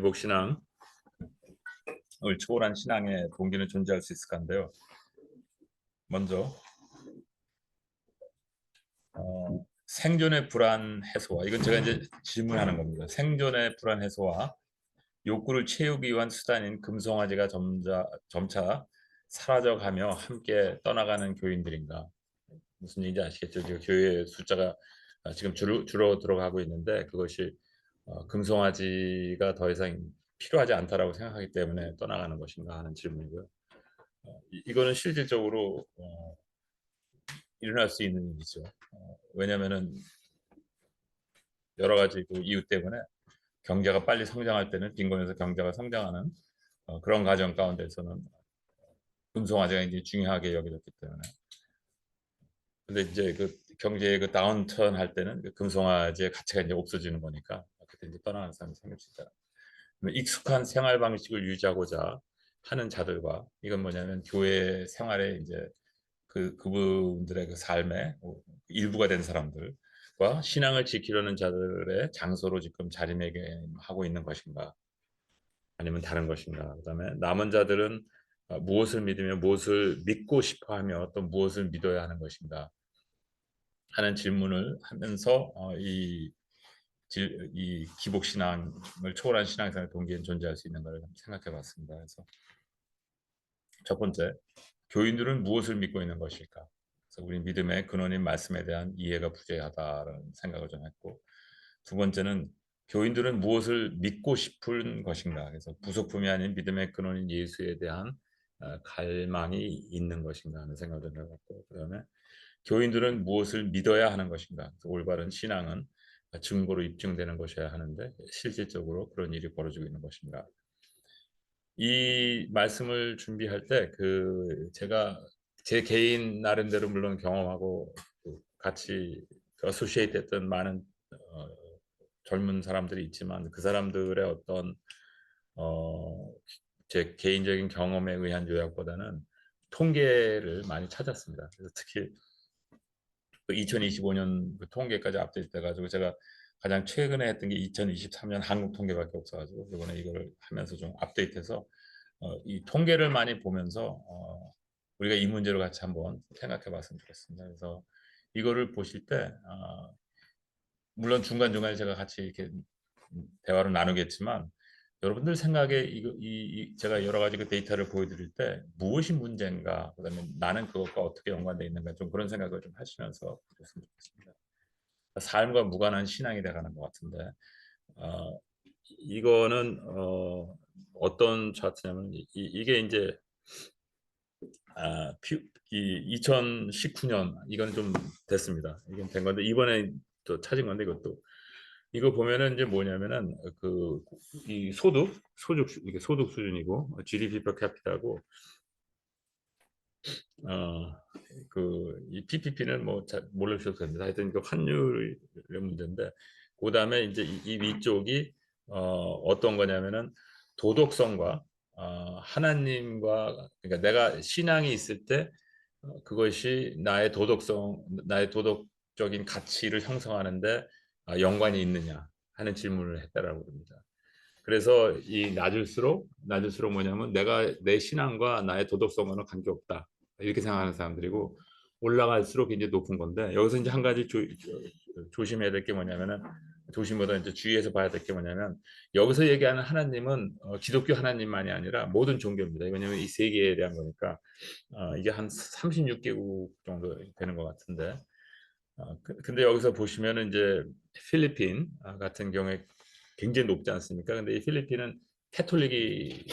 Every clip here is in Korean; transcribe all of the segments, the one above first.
기복신앙을 초월한 신앙의 동기는 존재할 수 있을까 한데요. 먼저 생존의 불안 해소와, 이건 제가 이제 질문하는 겁니다. 생존의 불안 해소와 욕구를 채우기 위한 수단인 금송아지가 점차 사라져가며 함께 떠나가는 교인들인가. 무슨 얘기인지 아시겠죠? 지금 교회 숫자가 지금 줄어들어가고 있는데, 그것이 금송아지가 더 이상 필요하지 않다라고 생각하기 때문에 떠나가는 것인가 하는 질문이고요. 이거는 실질적으로 일어날 수 있는 일이죠. 왜냐하면은 여러 가지 그 이유 때문에 경제가 빨리 성장할 때는 빈곤에서 경제가 성장하는 그런 과정 가운데서는 금송아지가 이제 중요하게 여겨졌기 때문에. 근데 이제 그 경제의 그 다운턴 할 때는 그 금송아지의 가치가 이제 없어지는 거니까 그때 이제 떠나는 사람이 생길 수 있다. 익숙한 생활 방식을 유지하고자 하는 자들과, 이건 뭐냐면 교회 생활에 이제 그분들의 그 삶의 일부가 된 사람들과 신앙을 지키려는 자들의 장소로 지금 자리매김하고 있는 것인가, 아니면 다른 것인가. 그다음에 남은 자들은 무엇을 믿으며 무엇을 믿고 싶어하며 또 무엇을 믿어야 하는 것인가 하는 질문을 하면서 이 기복신앙을 초월한 신앙생활 동기엔 존재할 수 있는 걸 생각해 봤습니다. 그래서 첫 번째, 교인들은 무엇을 믿고 있는 것일까? 그래서 우리 믿음의 근원인 말씀에 대한 이해가 부재하다라는 생각을 좀 했고, 두 번째는 교인들은 무엇을 믿고 싶은 것인가? 그래서 부속품이 아닌 믿음의 근원인 예수에 대한 갈망이 있는 것인가 하는 생각을 좀 해봤고, 그다음에 교인들은 무엇을 믿어야 하는 것인가? 그래서 올바른 신앙은 증거로 입증되는 것이어야 하는데 실질적으로 그런 일이 벌어지고 있는 것인가? 이 말씀을 준비할 때 제가 제 개인 나름대로 물론 경험하고 같이 어소시에이트 했던 많은 어, 젊은 사람들이 있지만, 그 사람들의 어떤 어, 제 개인적인 경험에 의한 요약보다는 통계를 많이 찾았습니다. 그래서 특히 2025년 그 통계까지 업데이트 돼가지고, 제가 가장 최근에 했던 게 2023년 한국 통계밖에 없어가지고 이번에 이걸 하면서 좀 업데이트해서 이 통계를 많이 보면서 우리가 이 문제를 같이 한번 생각해 봤으면 좋겠습니다. 그래서 이거를 보실 때 물론 중간중간에 제가 같이 이렇게 대화를 나누겠지만, 여러분들 생각에 제가 여러 가지 그 데이터를 보여드릴 때 무엇이 문제인가, 그다음에 나는 그것과 어떻게 연관되어 있는가, 좀 그런 생각을 좀 하시면서 보셨으면 좋겠습니다. 삶과 무관한 신앙이 돼가는 것 같은데, 이거는 어떤 차트냐면 이게 이제 2019년, 이건 좀 됐습니다. 이건 된 건데 이번에 또 찾은 건데, 이거 보면은 이제 뭐냐면은 이 이게 소득 수준이고 GDP per capita고 이 PPP는 뭐 잘 모르셔도 됩니다. 하여튼 그 환율의 문제인데, 그다음에 이제 이 위쪽이 어떤 거냐면은 도덕성과 하나님과, 그러니까 내가 신앙이 있을 때 그것이 나의 도덕적인 가치를 형성하는데 연관이 있느냐 하는 질문을 했다라고 합니다. 그래서 이 낮을수록 뭐냐면 내가 내 신앙과 나의 도덕성과는 관계없다, 이렇게 생각하는 사람들이고, 올라갈수록 이제 높은 건데, 여기서 이제 한 가지 조심해야 될 게 뭐냐면은, 조심보다 이제 주의해서 봐야 될 게 뭐냐면, 여기서 얘기하는 하나님은 기독교 하나님만이 아니라 모든 종교입니다. 왜냐하면 이 세계에 대한 거니까. 이게 한 36개국 정도 되는 것 같은데, 근데 여기서 보시면은 이제 필리핀 같은 경우에 굉장히 높지 않습니까? 근데 이 필리핀은 캐톨릭이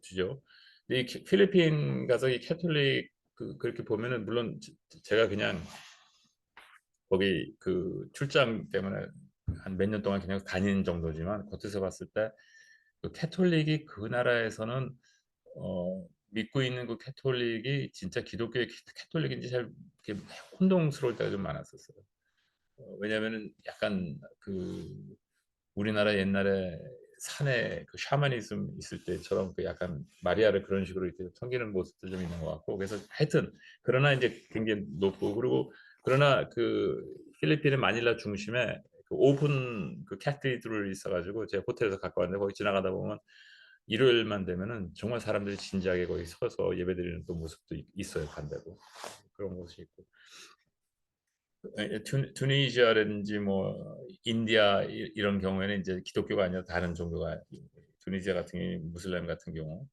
주죠. 근데 이 필리핀 가서 이 캐톨릭 그렇게 보면은, 물론 제가 그냥 거기 그 출장 때문에 한 몇 년 동안 그냥 다닌 정도지만, 겉에서 봤을 때 그 캐톨릭이 그 나라에서는 믿고 있는 그 캐톨릭이 진짜 기독교의 캐톨릭인지 잘 이렇게 혼동스러울 때가 좀 많았었어요. 왜냐면은 약간 우리나라 옛날에 산에 그 샤머니즘 있을 때처럼 그 약간 마리아를 그런 식으로 이렇게 섬기는 모습도 좀 있는 것 같고, 그래서 하여튼 그러나 이제 굉장히 높고, 그리고 그러나 그 필리핀의 마닐라 중심에 그 오픈 그 캐티드럴이 있어가지고 제가 호텔에서 갖고 왔는데 거기 지나가다 보면 일요일만 되면은 정말 사람들이 진지하게 거기 서서 예배드리는 또 모습도 있어요. 반대로 그런 곳이 있고 투니지아라든지 뭐 인디아 이런 경우에는 이제 기독교가 아니라 다른 종교가 투니지아 같은 경우 무슬림 같은 경우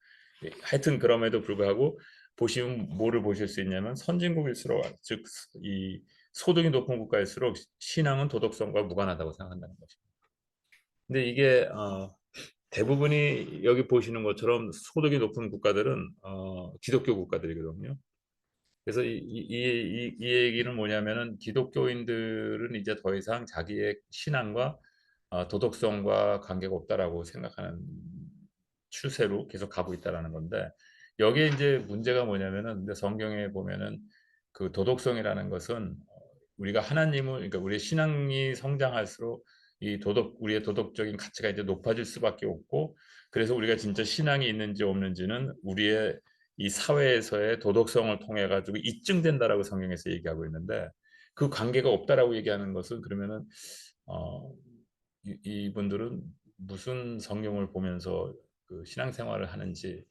하여튼 그럼에도 불구하고 보시면 뭐를 보실 수 있냐면 선진국일수록 즉 이 소득이 높은 국가일수록 신앙은 도덕성과 무관하다고 생각한다는 것입니다. 근데 이게 대부분이 여기 보시는 것처럼 소득이 높은 국가들은 기독교 국가들이거든요. 그래서 이 얘기는 뭐냐면은 기독교인들은 이제 더 이상 자기의 신앙과 도덕성과 관계가 없다라고 생각하는 추세로 계속 가고 있다라는 건데 여기에 이제 문제가 뭐냐면은 근데 성경에 보면은 그 도덕성이라는 것은 우리가 하나님을 그러니까 우리의 신앙이 성장할수록 이 우리의 도덕적인 가치가 이제 높아질 수밖에 없고 그래서 우리가 진짜 신앙이 있는지 없는지는 우리의 이 사회에서의 도덕성을 통해 가지고 입증된다라고 성경에서 얘기하고 있는데 그 관계가 없다라고 얘기하는 것은 그러면은 어, 이분들은 무슨 성경을 보면서 그 신앙생활을 하는지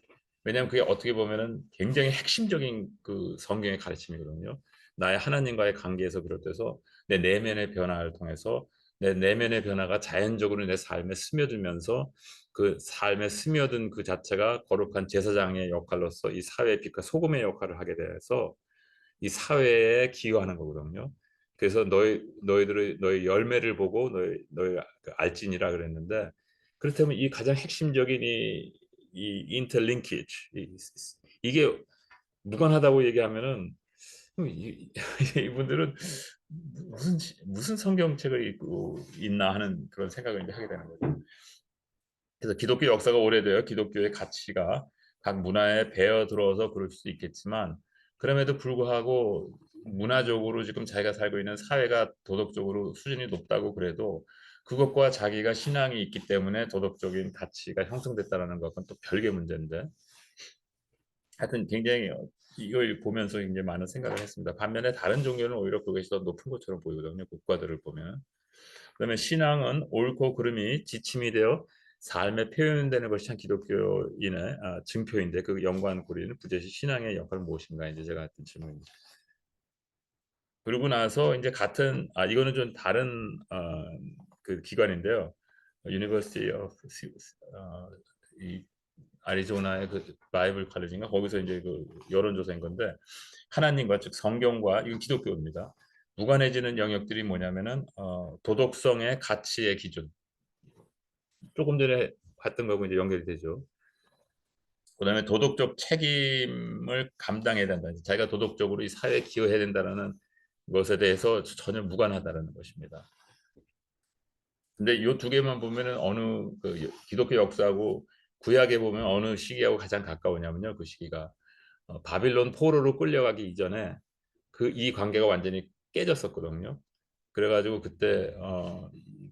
왜냐하면 그게 어떻게 보면은 굉장히 핵심적인 그 성경의 가르침이거든요. 나의 하나님과의 관계에서 비롯해서 내 내면의 변화를 통해서 내 내면의 변화가 자연적으로 내 삶에 스며들면서 그 삶에 스며든 그 자체가 거룩한 제사장의 역할로서 이 사회의 빛과 소금의 역할을 하게 돼서 이 사회에 기여하는 거거든요. 그래서 너희 열매를 보고 너희 알진이라 그랬는데 그렇다면 이 가장 핵심적인 이 인터링키지 이게 무관하다고 얘기하면은 이분들은 무슨 성경책을 읽고 있나 하는 그런 생각을 이제 하게 되는 거죠. 그래서 기독교 역사가 오래되어 기독교의 가치가 각 문화에 배어 들어서 그럴 수도 있겠지만 그럼에도 불구하고 문화적으로 지금 자기가 살고 있는 사회가 도덕적으로 수준이 높다고 그래도 그것과 자기가 신앙이 있기 때문에 도덕적인 가치가 형성됐다는 것은 또 별개 문제인데 하여튼 굉장히 이걸 보면서 이제 많은 생각을 했습니다. 반면에 다른 종교는 오히려 그것이 더 높은 것처럼 보이거든요. 국가들을 보면. 그러면 신앙은 옳고 그름이 지침이 되어 삶에 표현되는 것이 참 기독교인의 증표인데 그 연관고리는 부재시 신앙의 역할은 무엇인가 이제 제가 했던 질문입니다. 그러고 나서 이제 같은 이거는 좀 다른 그 기관인데요. University of 이 아리조나의 그 바이블 칼리지인가 거기서 이제 그 여론조사인 건데 하나님과 즉 성경과 이건 기독교입니다. 무관해지는 영역들이 뭐냐면은 도덕성의 가치의 기준 조금 전에 봤던 거하고 이제 연결이 되죠. 그다음에 도덕적 책임을 감당해야 된다. 자기가 도덕적으로 이 사회에 기여해야 된다는 것에 대해서 전혀 무관하다는 것입니다. 근데 이 두 개만 보면은 어느 그 기독교 역사하고 구약에 보면 어느 시기하고 가장 가까우냐면요. 그 시기가 바빌론 포로로 끌려가기 이전에 그 이 관계가 완전히 깨졌었거든요. 그래가지고 그때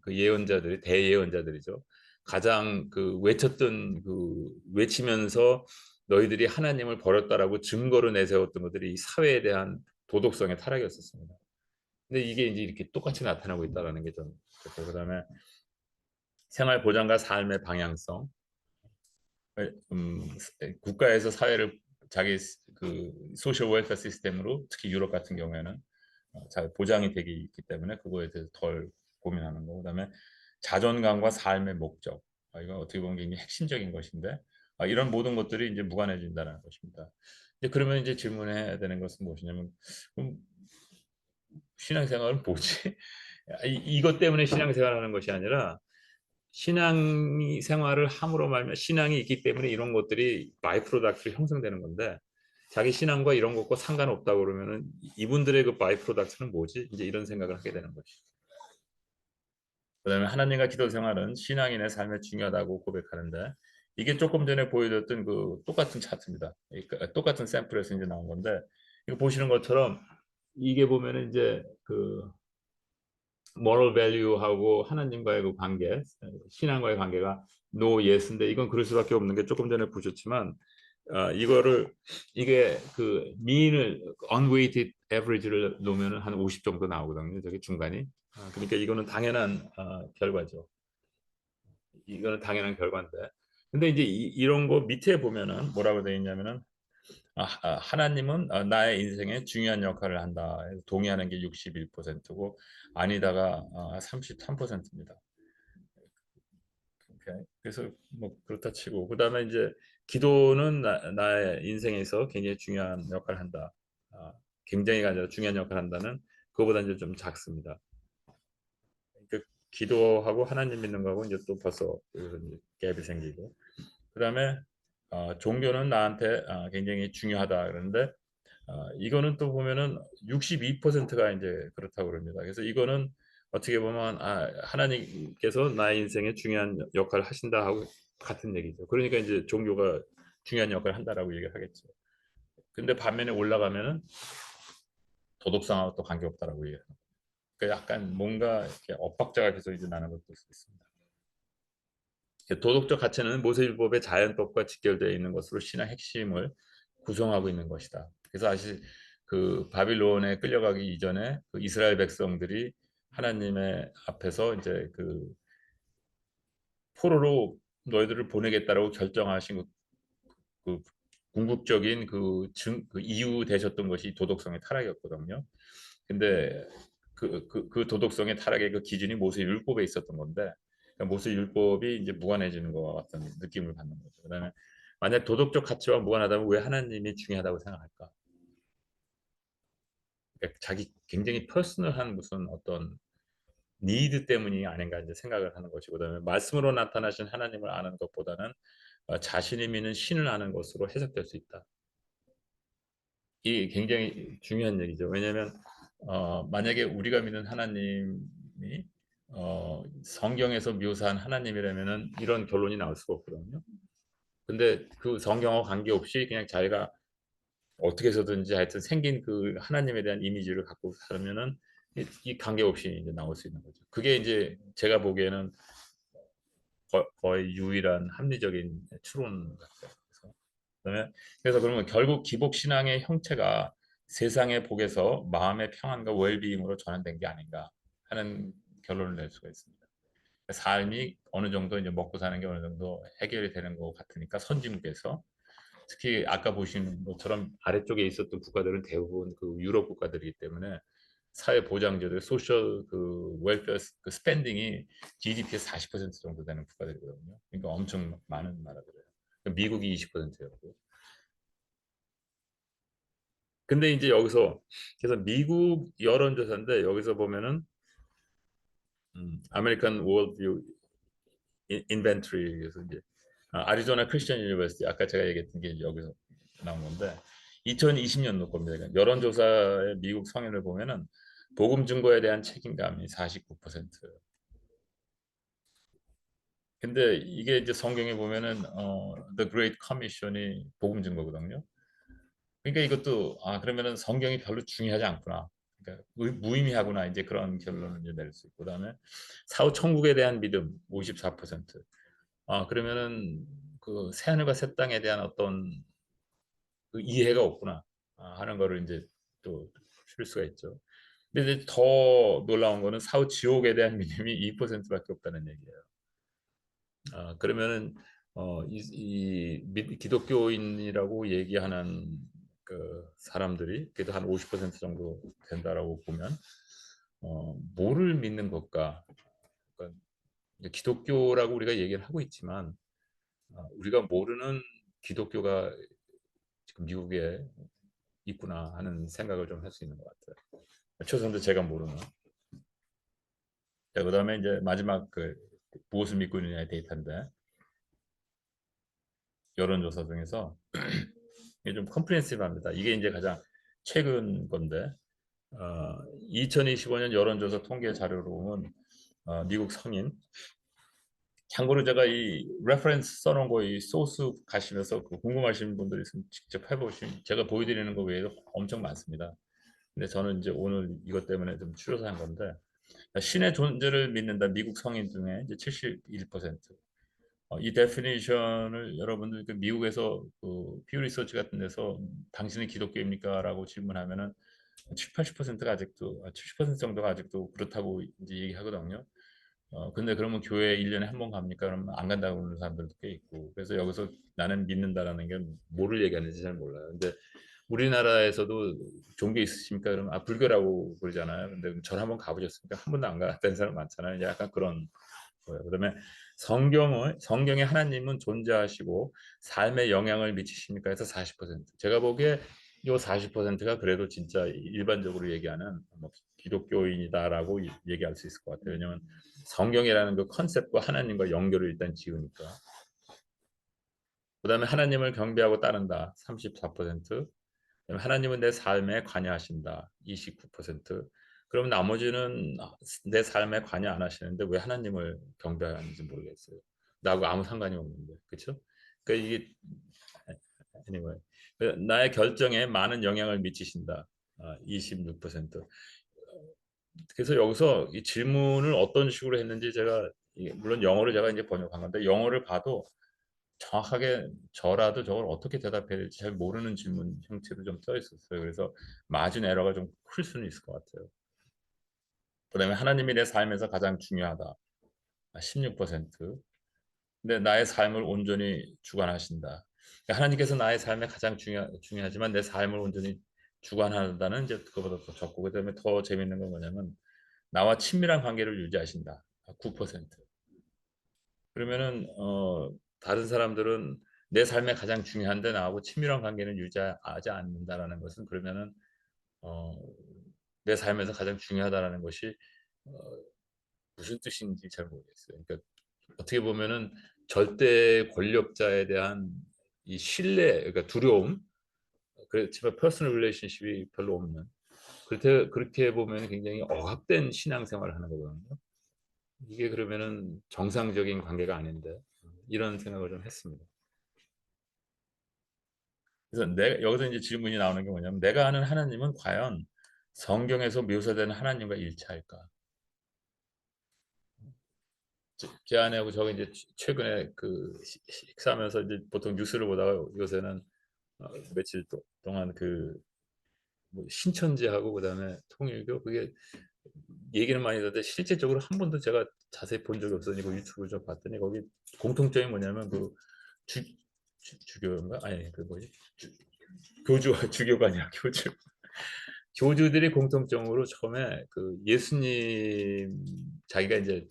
그 예언자들이 대예언자들이죠. 가장 그 외쳤던 그 외치면서 너희들이 하나님을 버렸다라고 증거로 내세웠던 것들이 이 사회에 대한 도덕성의 타락이었었습니다. 근데 이게 이제 이렇게 똑같이 나타나고 있다라는 게 좀 그다음에 생활 보장과 삶의 방향성, 음, 국가에서 사회를 자기 그 소셜 웰페어 시스템으로 특히 유럽 같은 경우에는 잘 보장이 되기 있기 때문에 그거에 대해서 덜 고민하는 거. 그다음에 자존감과 삶의 목적. 이건 어떻게 보면 굉장히 핵심적인 것인데 이런 모든 것들이 이제 무관해진다는 것입니다. 이제 그러면 이제 질문해야 되는 것은 무엇이냐면 그럼 신앙생활은 뭐지? 이것 때문에 신앙생활하는 것이 아니라 신앙 생활을 함으로 말면 신앙이 있기 때문에 이런 것들이 바이 프로덕트로 형성되는 건데 자기 신앙과 이런 것과 상관없다고 그러면은 이분들의 그 바이 프로덕트는 뭐지? 이제 이런 생각을 하게 되는 것이죠. 그다음에 하나님과 기도 생활은 신앙인의 삶에 중요하다고 고백하는데 이게 조금 전에 보여줬던 그 똑같은 차트입니다. 똑같은 샘플에서 이제 나온 건데 이거 보시는 것처럼 이게 보면은 이제 그 moral value하고 하나님과의 그 관계, 신앙과의 관계가 no, yes인데 이건 그럴 수밖에 없는 게 조금 전에 보셨지만 이거를 이게 그 mean을 unweighted average를 놓으면은 한 50 정도 나오거든요. 저게 중간이. 그러니까 이거는 당연한 결과죠. 이거는 당연한 결과인데. 근데 이제 이런 거 밑에 보면은 뭐라고 되어 있냐면은 하나님은 나의 인생에 중요한 역할을 한다. 동의하는 게 61%고 아니다가 33%입니다. 그래서 뭐 그렇다 치고 그다음에 이제 기도는 나의 인생에서 굉장히 중요한 역할을 한다. 굉장히가 아니라 중요한 역할을 한다는 그거보다 이제 좀 작습니다. 그러니까 기도하고 하나님 믿는 거하고 이제 또 벌써 갭이 생기고 그다음에 종교는 나한테 굉장히 중요하다 그러는데 이거는 또 보면은 62%가 이제 그렇다고 그럽니다. 그래서 이거는 어떻게 보면 하나님께서 나의 인생에 중요한 역할을 하신다 하고 같은 얘기죠. 그러니까 이제 종교가 중요한 역할을 한다라고 얘기를 하겠죠. 근데 반면에 올라가면은 도덕성하고 또 관계없다라고 얘기해요. 그러니까 약간 뭔가 이렇게 엇박자가 계속 이제 나는 것도 있습니다. 도덕적 가치는 모세율법의 자연법과 직결되어 있는 것으로 신앙 핵심을 구성하고 있는 것이다. 그래서 사실 그 바빌론에 끌려가기 이전에 그 이스라엘 백성들이 하나님의 앞에서 이제 그 포로로 너희들을 보내겠다라고 결정하신 그 궁극적인 그 이유 되셨던 것이 도덕성의 타락이었거든요. 근데 그 도덕성의 타락의 그 기준이 모세 율법에 있었던 건데 그러니까 모세 율법이 이제 무관해지는 것과 같은 느낌을 받는 거죠. 그다음에 만약 도덕적 가치와 무관하다면 왜 하나님이 중요하다고 생각할까? 그러니까 자기 굉장히 퍼스널한 무슨 어떤 니드 때문이 아닌가 이제 생각을 하는 것이고 그다음에 말씀으로 나타나신 하나님을 아는 것보다는 자신이 믿는 신을 아는 것으로 해석될 수 있다. 이게 굉장히 중요한 얘기죠. 왜냐하면 만약에 우리가 믿는 하나님이 성경에서 묘사한 하나님이라면은 이런 결론이 나올 수가 없거든요. 근데 그 성경과 관계없이 그냥 자기가 어떻게 해서든지 하여튼 생긴 그 하나님에 대한 이미지를 갖고 살면은 이 관계없이 이제 나올 수 있는 거죠. 그게 이제 제가 보기에는 거의 유일한 합리적인 추론 같아요. 그래서 그러면 결국 기복 신앙의 형체가 세상의 복에서 마음의 평안과 웰비잉으로 전환된 게 아닌가 하는 결론을 낼 수가 있습니다. 삶이 어느 정도 이제 먹고 사는 게 어느 정도 해결이 되는 것 같으니까 선진국에서 특히 아까 보신 것처럼 아래쪽에 있었던 국가들은 대부분 그 유럽 국가들이기 때문에 사회 보장제도, 소셜 그 웰페어 그 스pen딩이 GDP의 40% 정도 되는 국가들이거든요. 그러니까 엄청 많은 나라들이에요. 미국이 20%였고. 근데 이제 여기서 그래서 미국 여론조사인데 여기서 보면은 아메리칸 월드뷰 인벤토리에서 이제 아리조나 크리스천 유니버시티 아까 제가 얘기했던 게 여기서 나온 건데 2020년도 겁니다. 그러니까 여론조사의 미국 성인을 보면은 복음 증거에 대한 책임감이 49%. 근데 이게 이제 성경에 보면은 The Great Commission이 복음 증거거든요. 그러니까 이것도 그러면은 성경이 별로 중요하지 않구나. 그러니까 무의미하구나 이제 그런 결론을 이제 낼 수 있고 그다음에 사후 천국에 대한 믿음 54%. 그러면은 그 새하늘과 새 땅에 대한 어떤 그 이해가 없구나 하는 거를 이제 또 줄 수가 있죠. 근데 이제 더 놀라운 거는 사후 지옥에 대한 믿음이 2%밖에 없다는 얘기예요. 그러면은 기독교인이라고 얘기하는 그 사람들이 그래도 한 50% 정도 된다라고 보면 뭐를 믿는 것까? 그러니까 기독교라고 우리가 얘기를 하고 있지만 우리가 모르는 기독교가 지금 미국에 있구나 하는 생각을 좀 할 수 있는 것 같아요. 초선도 제가 모르는. 자, 그다음에 이제 마지막 그 무엇을 믿고 있느냐의 데이터인데 여론조사 중에서 이게 좀 컴프레hen시브합니다. 이게 이제 가장 최근 건데 2025년 여론조사 통계 자료로 보면 미국 성인 참고로 제가 이 레퍼런스 써놓은 거 이 소스 가시면서 그 궁금하신 분들 있으면 직접 해보시면 제가 보여드리는 거 외에도 엄청 많습니다. 근데 저는 이제 오늘 이것 때문에 좀 추려서 한 건데 신의 존재를 믿는다 미국 성인 중에 이제 71%. 이 데피니션을 여러분들 그 미국에서 그 퓨 리서치 같은 데서 당신은 기독교입니까?라고 질문하면은 7, 80%가 아직도 70% 정도가 아직도 그렇다고 이제 얘기하거든요. 근데 그러면 교회 1년에 한 번 갑니까? 그러면 안 간다고 그러는 사람들도 꽤 있고. 그래서 여기서 나는 믿는다라는 게 뭐를 얘기하는지 잘 몰라요. 근데 우리나라에서도 종교 있으십니까? 그러면 불교라고 그러잖아요. 근데 절 한번 가보셨습니까? 한 번도 안 갔다는 사람 많잖아요. 약간 그런 거예요. 그다음에 성경에 하나님은 존재하시고 삶에 영향을 미치십니까? 해서 40%. 제가 보기에 이 40%가 그래도 진짜 일반적으로 얘기하는 뭐 기독교인이다라고 얘기할 수 있을 것 같아요. 왜냐하면 성경이라는 그 컨셉과 하나님과 연결을 일단 지으니까. 그다음에 하나님을 경배하고 따른다. 34%. 그다음에 하나님은 내 삶에 관여하신다. 29%. 그럼 나머지는 내 삶에 관여 안 하시는데 왜 하나님을 경배하는지 모르겠어요. 나하고 아무 상관이 없는데, 그렇죠? 그러니까 이게 anyway, 나의 결정에 많은 영향을 미치신다. 26%. 그래서 여기서 이 질문을 어떤 식으로 했는지 제가 물론 영어를 제가 이제 번역한 건데 영어를 봐도 정확하게 저라도 저걸 어떻게 대답해야 될지 잘 모르는 질문 형태로 좀 써 있었어요. 그래서 마진 에러가 좀 클 수는 있을 것 같아요. 그다음에 하나님이 내 삶에서 가장 중요하다. 16%. 근데 나의 삶을 온전히 주관하신다. 그러니까 하나님께서 나의 삶에 가장 중요하지만 내 삶을 온전히 주관한다는 이제 그거보다 더 적고 그다음에 더 재밌는 건 뭐냐면 나와 친밀한 관계를 유지하신다. 9%. 그러면은 다른 사람들은 내 삶에 가장 중요한데 나하고 친밀한 관계는 유지하지 않는다라는 것은 그러면은 어, 내 삶에서 가장 중요하다라는 것이 어, 무슨 뜻인지 잘 모르겠어요. 그러니까 어떻게 보면은 절대 권력자에 대한 이 신뢰, 그러니까 두려움, 그렇지만 퍼스널 릴레이션십이 별로 없는. 그렇게 보면 굉장히 억압된 신앙생활을 하는 거거든요. 이게 그러면은 정상적인 관계가 아닌데 이런 생각을 좀 했습니다. 그래서 여기서 이제 질문이 나오는 게 뭐냐면 내가 아는 하나님은 과연 성경에서 묘사되는 하나님과 일치할까? 제 아내하고 저가 이제 최근에 그 식사하면서 이제 보통 뉴스를 보다가 요새는 며칠 동안 뭐 신천지하고 그다음에 통일교 그게 얘기는 많이 하는데 실제적으로 한 번도 제가 자세히 본 적이 없으니까 유튜브를 좀 봤더니 거기 공통점이 뭐냐면 그 주, 주교인가? 아니 그 뭐지? 교주 주교가 아니라 교주. 교주들이 공통적으로 처음에 그 예수님 자기가 이제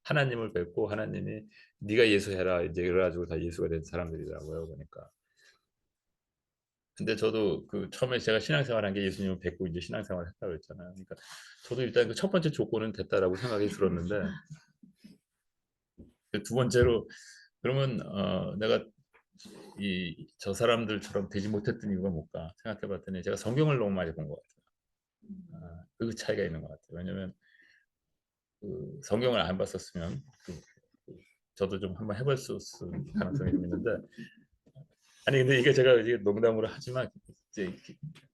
하나님을 뵙고 하나님이 네가 예수해라 이제 그래가지고 다 예수가 된 사람들이더라고요 보니까. 근데 저도 그 처음에 제가 신앙생활한 게 예수님을 뵙고 이제 신앙생활을 했다고 했잖아요. 그러니까 저도 일단 그 첫 번째 조건은 됐다라고 생각이 들었는데 그두 번째로 그러면 내가 이 저 사람들처럼 되지 못했던 이유가 뭘까 생각해봤더니 제가 성경을 너무 많이 본 것 같아요. 그 차이가 있는 것 같아요. 왜냐하면 그 성경을 안 봤었으면 저도 좀 한번 해볼 수 있을 가능성이 좀 있는데 아니 근데 이게 제가 이게 농담으로 하지만 이제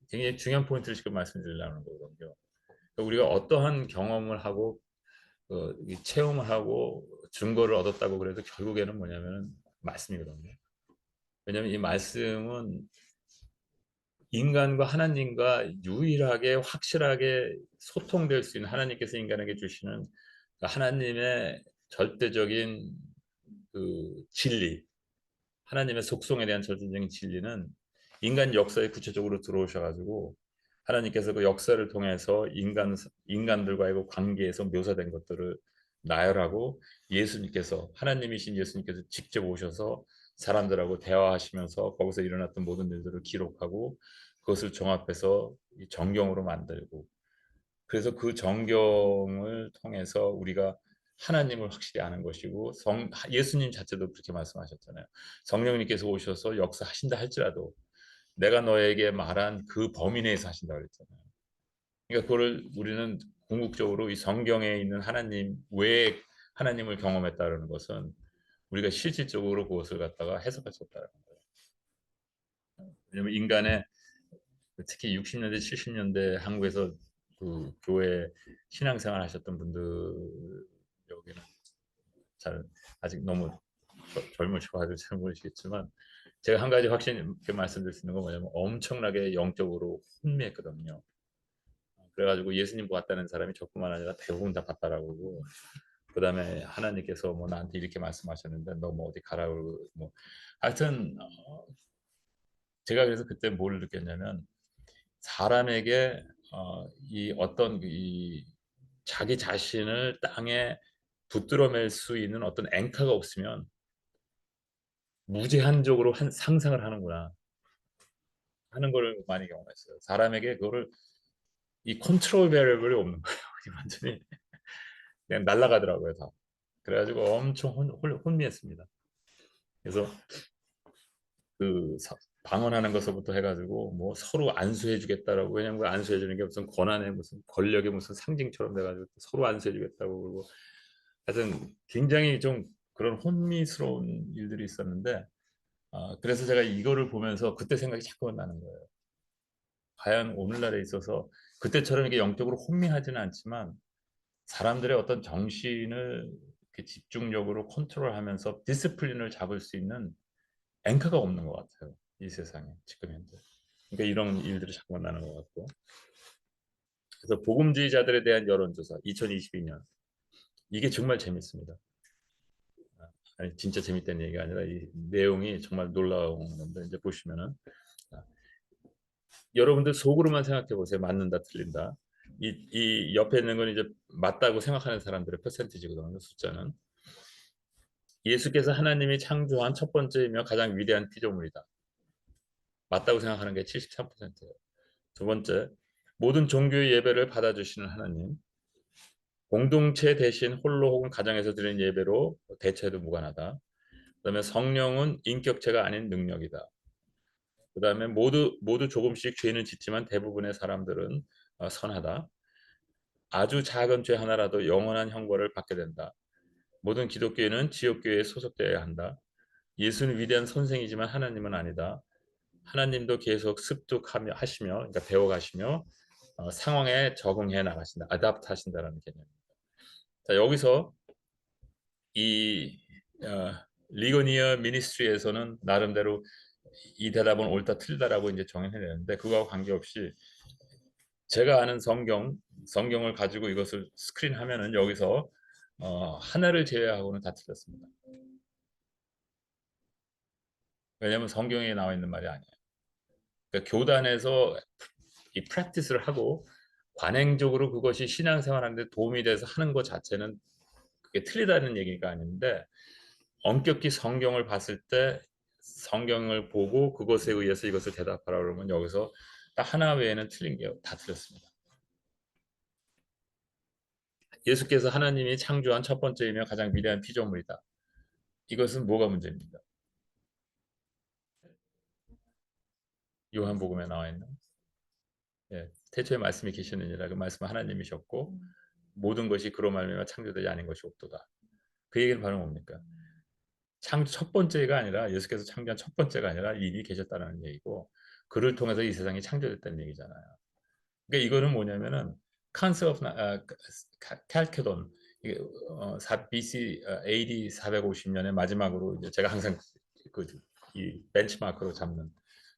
굉장히 중요한 포인트를 지금 말씀드리려는 거거든요. 그러니까 우리가 어떠한 경험을 하고 체험을 하고 증거를 얻었다고 그래도 결국에는 뭐냐면은 말씀이거든요. 왜냐하면 이 말씀은 인간과 하나님과 유일하게 확실하게 소통될 수 있는 하나님께서 인간에게 주시는 하나님의 절대적인 그 진리, 하나님의 속성에 대한 절대적인 진리는 인간 역사에 구체적으로 들어오셔가지고 하나님께서 그 역사를 통해서 인간들과의 그 관계에서 묘사된 것들을 나열하고 예수님께서 하나님이신 예수님께서 직접 오셔서 사람들하고 대화하시면서 거기서 일어났던 모든 일들을 기록하고 그것을 종합해서 정경으로 만들고 그래서 그 정경을 통해서 우리가 하나님을 확실히 아는 것이고 예수님 자체도 그렇게 말씀하셨잖아요. 성령님께서 오셔서 역사하신다 할지라도 내가 너에게 말한 그 범위 내에서 하신다 그랬잖아요. 그러니까 그거를 우리는 궁극적으로 이 성경에 있는 하나님 외에 하나님을 경험했다는 것은 우리가 실질적으로 그것을 갖다가 해석할 수 없다는 거예요. 왜냐하면 인간의 특히 60년대, 70년대 한국에서 그 교회 신앙생활 하셨던 분들 여기는 잘 아직 너무 젊으셔가지고 잘 모르시겠지만 제가 한 가지 확실히 말씀드릴 수 있는 건 뭐냐면 엄청나게 영적으로 혼미했거든요. 그래가지고 예수님 보았다는 사람이 저뿐만 아니라 대부분 다 봤다라고 그러고 그다음에 하나님께서 뭐 나한테 이렇게 말씀하셨는데 너 뭐 어디 가라고 뭐 하여튼 제가 그래서 그때 뭘 느꼈냐면 사람에게 이 어떤 이 자기 자신을 땅에 붙들어 맬 수 있는 어떤 앵커가 없으면 무제한적으로 상상을 하는구나 하는 걸 많이 경험했어요. 사람에게 그거를 이 컨트롤 베리어블이 없는 거예요. 완전히 그냥 날아가더라고요 다. 그래가지고 엄청 혼미했습니다. 그래서 그 방언하는 것부터 해가지고 뭐 서로 안수해주겠다라고 왜냐면 그 안수해주는 게 무슨 권한의 무슨 권력의 무슨 상징처럼 돼가지고 서로 안수해주겠다고 그러고 하여튼 굉장히 좀 그런 혼미스러운 일들이 있었는데 그래서 제가 이거를 보면서 그때 생각이 자꾸만 나는 거예요. 과연 오늘날에 있어서 그때처럼 이게 영적으로 혼미하지는 않지만 사람들의 어떤 정신을 이렇게 집중적으로 컨트롤하면서 디스플린을 잡을 수 있는 앵커가 없는 것 같아요. 이 세상에 지금 현재. 그러니까 이런 일들이 자꾸만 나는 것 같고. 그래서 복음주의자들에 대한 여론조사 2022년 이게 정말 재밌습니다. 아니 진짜 재밌다는 얘기가 아니라 이 내용이 정말 놀라운 건데 이제 보시면은 여러분들 속으로만 생각해 보세요. 맞는다, 틀린다. 이 옆에 있는 건 이제 맞다고 생각하는 사람들의 퍼센티지거든요. 숫자는 예수께서 하나님이 창조한 첫 번째이며 가장 위대한 피조물이다. 맞다고 생각하는 게 73%예요. 두 번째, 모든 종교의 예배를 받아주시는 하나님. 공동체 대신 홀로 혹은 가정에서 드리는 예배로 대체도 무관하다. 그다음에 성령은 인격체가 아닌 능력이다. 그다음에 모두 조금씩 죄는 짓지만 대부분의 사람들은 선하다. 아주 작은 죄 하나라도 영원한 형벌을 받게 된다. 모든 기독교인은 지옥교회에 소속되어야 한다. 예수는 위대한 선생이지만 하나님은 아니다. 하나님도 계속 습득하시며 그러니까 배워가시며 상황에 적응해 나가신다. 아답트 하신다라는 개념입니다. 자, 여기서 이 리거니어 미니스트리에서는 나름대로 이 대답은 옳다 틀리다라고 이제 정해내는데 그거와 관계없이 제가 아는 성경을 가지고 이것을 스크린하면은 여기서 하나를 제외하고는 다 틀렸습니다. 왜냐하면 성경에 나와 있는 말이 아니에요. 그러니까 교단에서 이 프랙티스를 하고 관행적으로 그것이 신앙생활하는데 도움이 돼서 하는 것 자체는 그게 틀리다는 얘기가 아닌데 엄격히 성경을 봤을 때 성경을 보고 그것에 의해서 이것을 대답하라 그러면 여기서 딱 하나 외에는 틀린 게 다 틀렸습니다. 예수께서 하나님이 창조한 첫 번째이며 가장 위대한 피조물이다. 이것은 뭐가 문제입니다. 요한복음에 나와 있는 태초에 말씀이 계시느니라 그 말씀은 하나님이셨고 모든 것이 그로 말미암아 창조되지 않은 것이 없도다. 그 얘기는 바로 뭡니까? 창조 첫 번째가 아니라 예수께서 창조한 첫 번째가 아니라 이미 계셨다는 얘기고 그를 통해서 이 세상이 창조됐다는 얘기잖아요. 그러니까 이거는 뭐냐면은 컨셉 오브 칼케돈 BC AD 450년에 마지막으로 이제 제가 항상 이 벤치마크로 잡는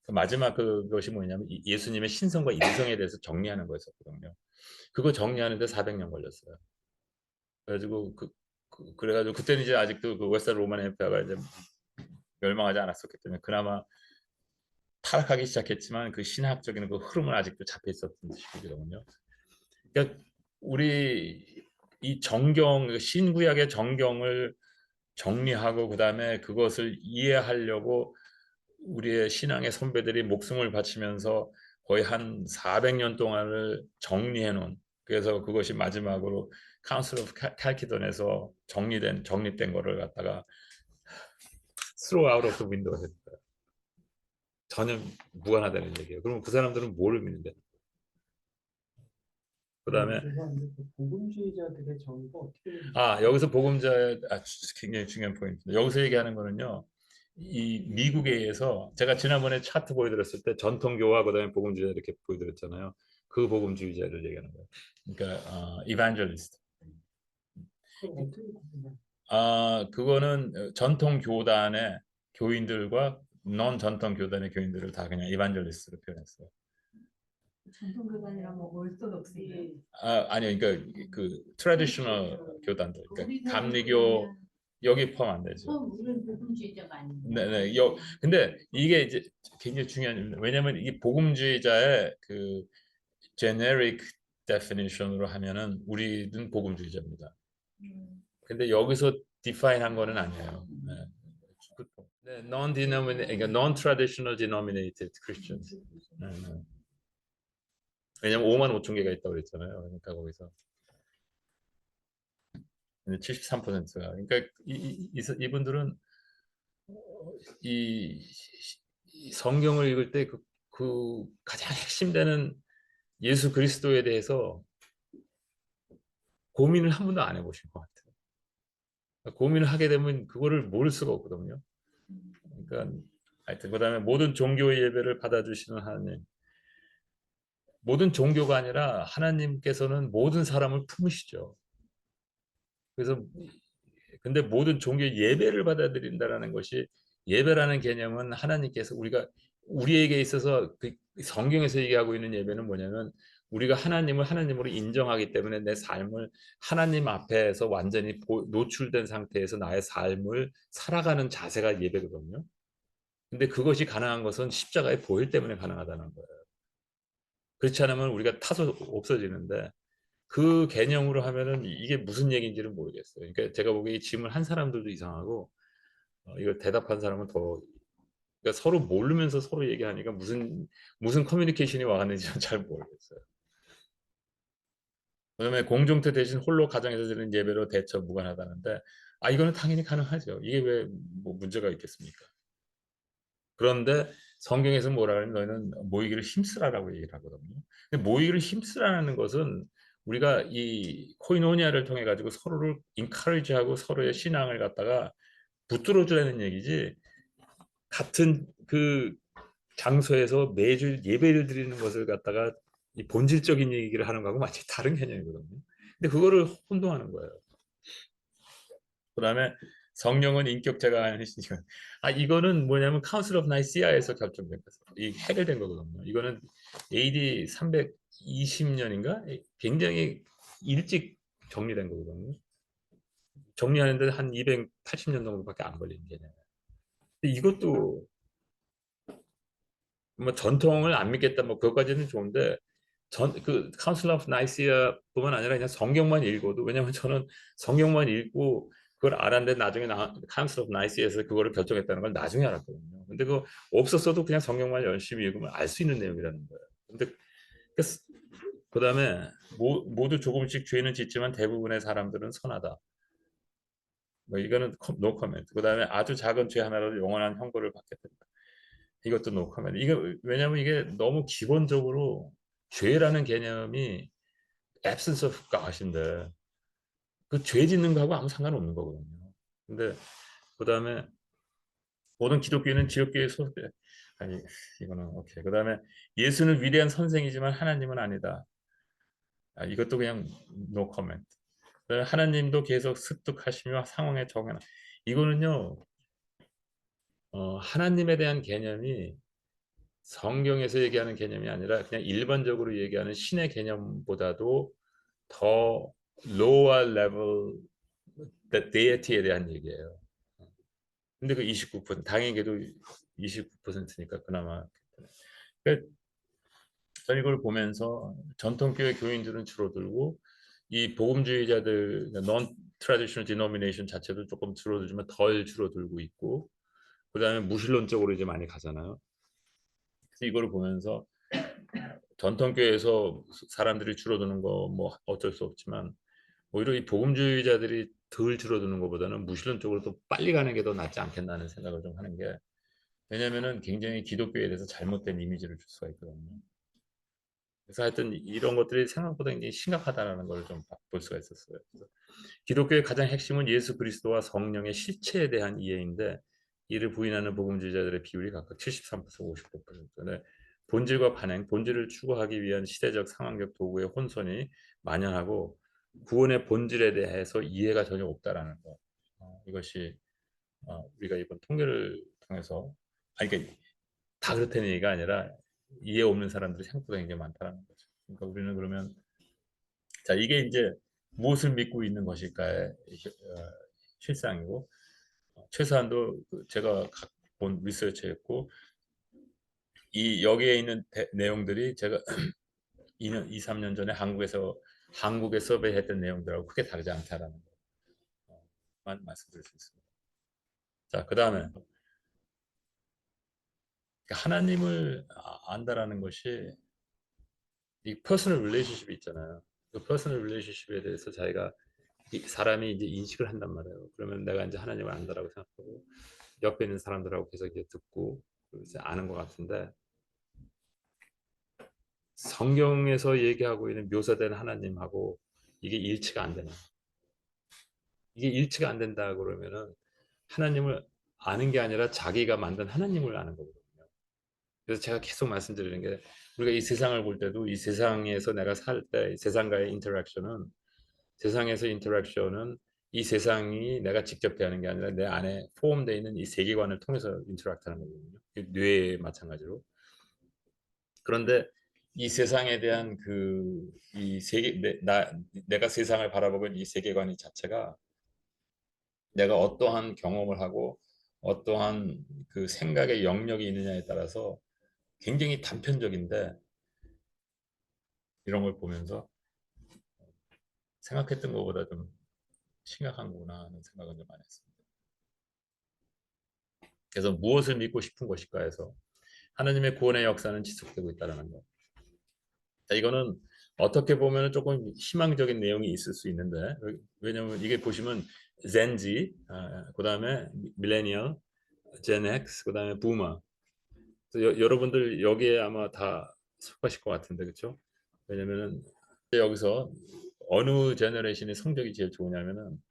그 마지막 그것이 뭐냐면 예수님의 신성과 인성에 대해서 정리하는 거였었거든요. 그거 정리하는데 400년 걸렸어요. 그래가지고 그래가지고 그때는 이제 아직도 그 웨스트 로만 엠파이어가 이제 멸망하지 않았었기 때문에 그나마 타락하기 시작했지만 그 신학적인 그 흐름은 아직도 잡혀 있었던 시기거든요. 그러니까 우리 이 정경 신구약의 정경을 정리하고 그다음에 그것을 이해하려고 우리의 신앙의 선배들이 목숨을 바치면서 거의 한 400년 동안을 정리해 놓은 그래서 그것이 마지막으로 카운슬 오브 칼키돈에서 정립된 거를 갖다가 throw out of the window 했어요. 전혀 무관하다는 얘기예요. 그러면 그 사람들은 뭐를 믿는데? 그다음에 복음주의자들의 정의가 어떻게 되는지 여기서 복음자의 굉장히 중요한 포인트입니다. 여기서 얘기하는 거는요. 이 미국에 의해서 제가 지난번에 차트 보여드렸을 때 전통교와 그다음에 복음주의자 이렇게 보여드렸잖아요. 그 복음주의자를 얘기하는 거예요. 그러니까 이반젤리스트. 어떻게 구분해? 그거는 전통 교단의 교인들과 non 전통 교단의 교인들을 다 그냥 이반절리스트로 표현했어요. 전통 교단이란 뭐 올소독스예요. 아니요, 그러니까 그 트래디셔널 교단들, 그러니까 감리교 여기 포함 안 되죠. 우리는 복음주의자가 아니에요. 네네. 근데 이게 이제 굉장히 중요한 일입니다. 왜냐하면 이 복음주의자의 그 generic definition으로 하면은 우리는 복음주의자입니다. 근데 여기서 define 한 거는 아니에요. 네. 네, 그러니까 non-traditional denominated Christians. 네, 네. 왜냐면 5만 5천 개가 있다고 그랬잖아요. 그러니까 거기서 73%가. 그러니까 이분들은 이, 이 성경을 읽을 때 그 가장 핵심되는 예수 그리스도에 대해서 고민을 한 번도 안 해보신 것 같아요. 고민을 하게 되면 그거를 모를 수가 없거든요. 그러니까 하여튼 그다음에 모든 종교의 예배를 받아주시는 하나님. 모든 종교가 아니라 하나님께서는 모든 사람을 품으시죠. 그래서 근데 모든 종교 예배를 받아들인다라는 것이 예배라는 개념은 하나님께서 우리에게 있어서 그 성경에서 얘기하고 있는 예배는 뭐냐면 우리가 하나님을 하나님으로 인정하기 때문에 내 삶을 하나님 앞에서 완전히 노출된 상태에서 나의 삶을 살아가는 자세가 예배거든요. 근데 그것이 가능한 것은 십자가의 보혈 때문에 가능하다는 거예요. 그렇지 않으면 우리가 타서 없어지는데 그 개념으로 하면은 이게 무슨 얘기인지는 모르겠어요. 그러니까 제가 보기에 이 질문 한 사람들도 이상하고 이걸 대답한 사람은 더 그러니까 서로 모르면서 서로 얘기하니까 무슨 커뮤니케이션이 와갔는지는 잘 모르겠어요. 그다음에 공동체 대신 홀로 가정에서 드리는 예배로 대처 무관하다는데 이거는 당연히 가능하죠. 이게 왜 뭐 문제가 있겠습니까? 그런데 성경에서 뭐라 그러면 너희는 모이기를 힘쓰라라고 얘기를 하거든요. 근데 모이기를 힘쓰라는 것은 우리가 이 코이노니아를 통해 가지고 서로를 인커리지하고 서로의 신앙을 갖다가 붙들어 주라는 얘기지. 같은 그 장소에서 매주 예배를 드리는 것을 갖다가 이 본질적인 얘기를 하는 거하고 마치 다른 개념이거든요. 근데 그거를 혼동하는 거예요. 그다음에 성령은 인격체가 아니시니까 이거는 뭐냐면 카운슬 오브 나이시아에서 결정된 거죠. 이 해결된 거거든요. 이거는 AD 320년인가 굉장히 일찍 정리된 거거든요. 정리하는데 한 280년 정도밖에 안 걸린 개념이에요. 이것도 뭐 전통을 안 믿겠다 뭐 그것까지는 좋은데 그 카운슬 오브 나이시아뿐만 아니라 그냥 성경만 읽어도 왜냐면 저는 성경만 읽고 그걸 알았는데 나중에 카운슬 오브 나이시아에서 그거를 결정했다는 걸 나중에 알았거든요. 근데 그거 없었어도 그냥 성경만 열심히 읽으면 알 수 있는 내용이라는 거예요. 근데 그다음에 모두 조금씩 죄는 짓지만 대부분의 사람들은 선하다. 뭐 이거는 노 코멘트. 그다음에 아주 작은 죄 하나라도 영원한 형벌을 받게 된다. 이것도 노 코멘트. 이거 왜냐면 이게 너무 기본적으로 죄라는 개념이 absence of God인데 그 죄 짓는 거하고 아무 상관없는 거거든요. 근데 그다음에 모든 기독교인은 지역교회 소속돼. 아니 이거는 오케이. 그다음에 예수는 위대한 선생이지만 하나님은 아니다. 이것도 그냥 노 코멘트. 하나님도 계속 습득하시며 상황에 적응하는 이거는요. 하나님에 대한 개념이 성경에서 얘기하는 개념이 아니라 그냥 일반적으로 얘기하는 신의 개념보다도 더 lower level deity에 대한 얘기예요. 근데 그 29% 당연히도 29%니까 그나마 그러니까 저는 이걸 보면서 전통교회 교인들은 줄어들고 이 복음주의자들 non traditional denomination 자체도 조금 줄어들지만 덜 줄어들고 있고 그다음에 무신론적으로 이제 많이 가잖아요. 그래서 이거를 보면서 전통교회에서 사람들이 줄어드는 거 뭐 어쩔 수 없지만 오히려 이 복음주의자들이 덜 줄어드는 것보다는 무신론 쪽으로 더 빨리 가는 게 더 낫지 않겠나는 생각을 좀 하는 게 왜냐면은 굉장히 기독교에 대해서 잘못된 이미지를 줄 수가 있거든요. 그래서 하여튼 이런 것들이 생각보다 굉장히 심각하다는 걸 좀 볼 수가 있었어요. 그래서 기독교의 가장 핵심은 예수 그리스도와 성령의 실체에 대한 이해인데 이를 부인하는 복음주의자들의 비율이 각각 73%, 59%. 본질과 반행, 본질을 추구하기 위한 시대적 상황적 도구의 혼선이 만연하고 구원의 본질에 대해서 이해가 전혀 없다라는 거. 이것이 우리가 이번 통계를 통해서 그러니까 다 그렇다는 얘기가 아니라 이해 없는 사람들이 생각보다 굉장히 많다는 거죠. 그러니까 우리는 그러면 자 이게 이제 무엇을 믿고 있는 것일까의 실상이고 최소한도 제가 본 리서치였고 이 여기에 있는 내용들이 제가 2년, 2, 3년 전에 한국에 서베이했던 내용들하고 크게 다르지 않다라는 것만 말씀드릴 수 있습니다. 자, 그 다음에 하나님을 안다라는 것이 이 퍼스널 릴레이션십이 있잖아요. 그 퍼스널 릴레이션십에 대해서 자기가 사람이 이제 인식을 한단 말이에요. 그러면 내가 이제 하나님을 안다라고 생각하고 옆에 있는 사람들하고 계속 이제 듣고 이제 아는 것 같은데 성경에서 얘기하고 있는 묘사된 하나님하고 이게 일치가 안 되나? 이게 일치가 안 된다 그러면은 하나님을 아는 게 아니라 자기가 만든 하나님을 아는 거거든요. 그래서 제가 계속 말씀드리는 게 우리가 이 세상을 볼 때도 이 세상에서 내가 살 때 세상과의 세상에서 인터랙션은 이 세상이 내가 직접 대하는 게 아니라 내 안에 포함되어 있는 이 세계관을 통해서 인터랙트하는 거거든요. 뇌에 마찬가지로. 그런데 이 세상에 대한 이 세계 내가 세상을 바라보고 있는 이 세계관 자체가 내가 어떠한 경험을 하고 어떠한 그 생각의 영역이 있느냐에 따라서 굉장히 단편적인데 이런 걸 보면서 생각했던 것보다 좀 심각한 거구나 하는 생각을 좀 많이 했습니다. 그래서 무엇을 믿고 싶은 것일까 해서 하나님의 구원의 역사는 지속되고 있다는 것. 자, 이거는 어떻게 보면 조금 희망적인 내용이 있을 수 있는데 왜냐하면 이게 보시면 젠지, 그 다음에 밀레니얼, 젠 X, 그 다음에 부머. 여러분들 여기에 아마 다 속하실 것 같은데 그렇죠? 왜냐면은 여기서 어느 제너레이션의 성적이 제일 좋으냐면은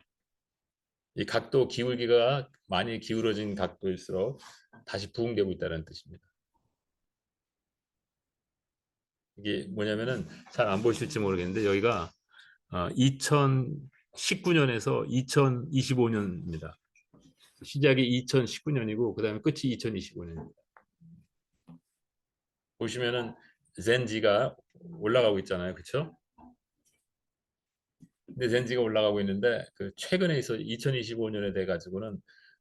이 각도 기울기가 많이 기울어진 각도일수록 다시 부흥되고 있다는 뜻입니다. 이게 뭐냐면은 잘 안 보실지 모르겠는데 여기가 2019년에서 2025년입니다. 시작이 2019년이고 그다음에 끝이 2025년입니다. 보시면은 젠지가 올라가고 있잖아요, 그렇죠? 근데 젠지가 올라가고 있는데 그 최근에 있어 2025년에 돼 가지고는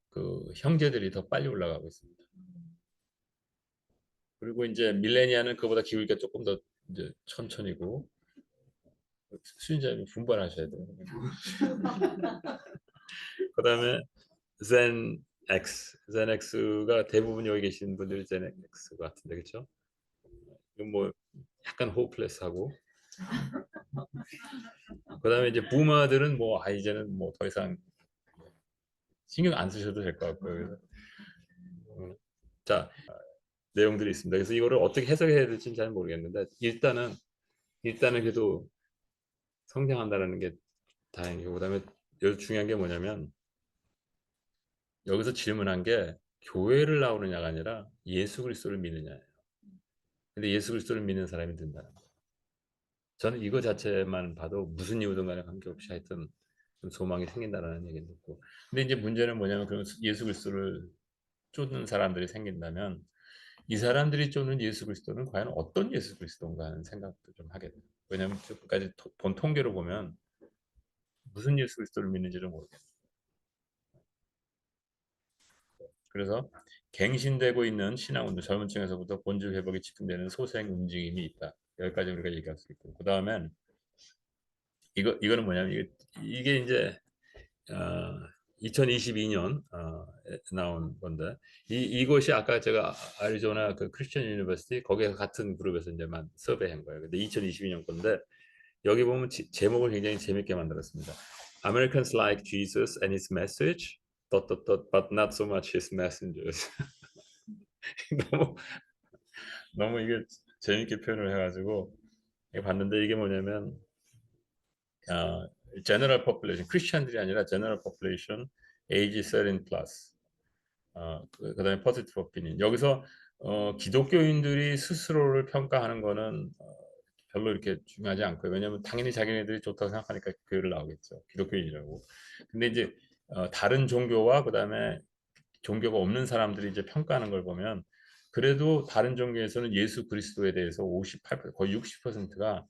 그 형제들이 더 빨리 올라가고 있습니다. 그리고 이제 밀레니아는 그보다 기울기가 조금 더 이제 천천히고 수준자님 분발하셔야 돼요. 그다음에 젠 젠 X가 대부분 여기 계신 분들이 젠 X 같은데 그렇죠? 이건 뭐 약간 호플레스하고 그다음에 이제 부마들은 뭐 이제는 뭐 더 이상 신경 안 쓰셔도 될 것 같고요. 그래서 자 내용들이 있습니다. 그래서 이거를 어떻게 해석해야 될지는 잘 모르겠는데 일단은 그래도 성장한다는 게 다행이고 그다음에 여기 중요한 게 뭐냐면 여기서 질문한 게 교회를 나오느냐가 아니라 예수 그리스도를 믿느냐예요. 근데 예수 그리스도를 믿는 사람이 된다는 거예요. 저는 이거 자체만 봐도 무슨 이유든 간에 관계없이 하여튼 좀 소망이 생긴다라는 얘기를 듣고 근데 이제 문제는 뭐냐면 그런 예수 그리스도를 쫓는 사람들이 생긴다면 이 사람들이 쫓는 예수 그리스도는 과연 어떤 예수 그리스도인가 하는 생각도 좀 하게 돼요. 왜냐하면 지금까지 본 통계로 보면 무슨 예수 그리스도를 믿는지를 모르겠어요. 그래서 갱신되고 있는 신앙운동 젊은 층에서부터 본질 회복에 집중되는 소생 움직임이 있다. 여기까지 우리가 얘기할 수 있고 그 다음엔 이거는 뭐냐면 이게 이제 2022년 나온 건데 이것이 아까 제가 애리조나 그 크리스천 유니버시티 거기에 같은 그룹에서 이제만 서베이한 거예요. 근데 2022년 건데 여기 보면 제목을 굉장히 재밌게 만들었습니다. Americans like Jesus and his message, but not so much his messengers. 너무 너무 이게 재밌게 표현을 해가지고 봤는데 이게 뭐냐면 general population 크리스천들이 아니라 general population age 13 plus 그다음에 positive opinion 여기서 기독교인들이 스스로를 평가하는 거는 별로 이렇게 중요하지 않고요. 왜냐하면 당연히 자기네들이 좋다고 생각하니까 교회를 나오겠죠. 기독교인이라고. 근데 이제 다른 종교와 그다음에 종교가 없는 사람들이 이제 평가하는 걸 보면 그래도 다른 종교에서는 예수 그리스도에 대해서 58% 거의 60%가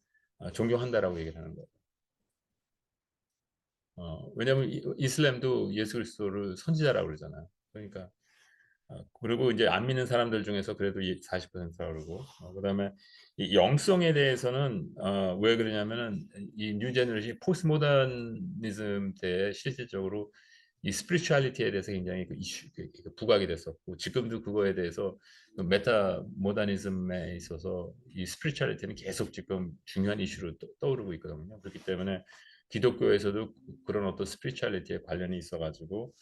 존경한다라고 얘기를 하는 거예요. 왜냐하면 이슬람도 예수 그리스도를 선지자라고 그러잖아요. 그러니까 그리고 이제 안 믿는 사람들 중에서 그래도 40%라고 그러고 그다음에 이 영성에 대해서는 왜 그러냐면은 이 뉴제너레이션 포스트 모더니즘 때 실질적으로 이 스피리추얼리티에 대해서 굉장히 그 이슈 그 부각이 됐었고 지금도 그거에 대해서 그 메타 모더니즘에 있어서 이 스피리추얼리티는 계속 지금 중요한 이슈로 떠오르고 있거든요. 그렇기 때문에 기독교에서도 그런 어떤 스피리추얼리티에 관련이 있어가지고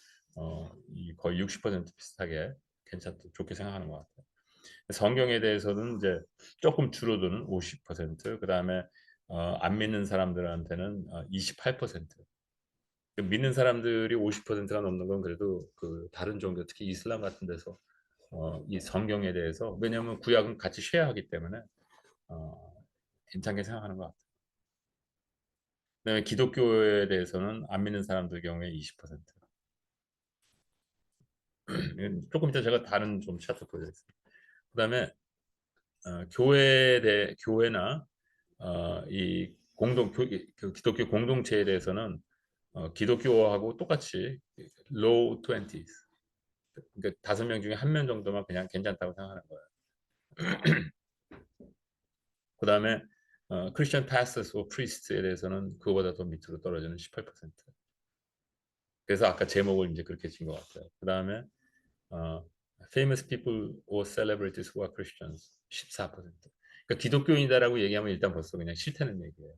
이 거의 60% 비슷하게 괜찮다 좋게 생각하는 것 같아요. 성경에 대해서는 이제 조금 줄어드는 50%, 그다음에 안 믿는 사람들한테는 28%. 믿는 사람들이 50%가 넘는 건 그래도 그 다른 종교, 특히 이슬람 같은 데서 이 성경에 대해서 왜냐하면 구약은 같이 쉐어하기 때문에 어, 괜찮게 생각하는 것 같아요. 그다음에 기독교에 대해서는 안 믿는 사람들 경우에 20%. 조금 이따 제가 다른 좀 차트 보여드리겠습니다. 그다음에 교회나 이 그 기독교 공동체에 대해서는 기독교하고 똑같이 low 20s, 그러니까 5명 중에 1명 정도만 그냥 괜찮다고 생각하는 거예요. 그다음에 Christian pastors or priests에 대해서는 그거보다 더 밑으로 떨어지는 18%. 그래서 아까 제목을 이제 그렇게 진 것 같아요. 그다음에 어, famous people or celebrities who are Christians 14%. 그러니까 기독교인이다라고 얘기하면 일단 벌써 그냥 싫다는 얘기예요.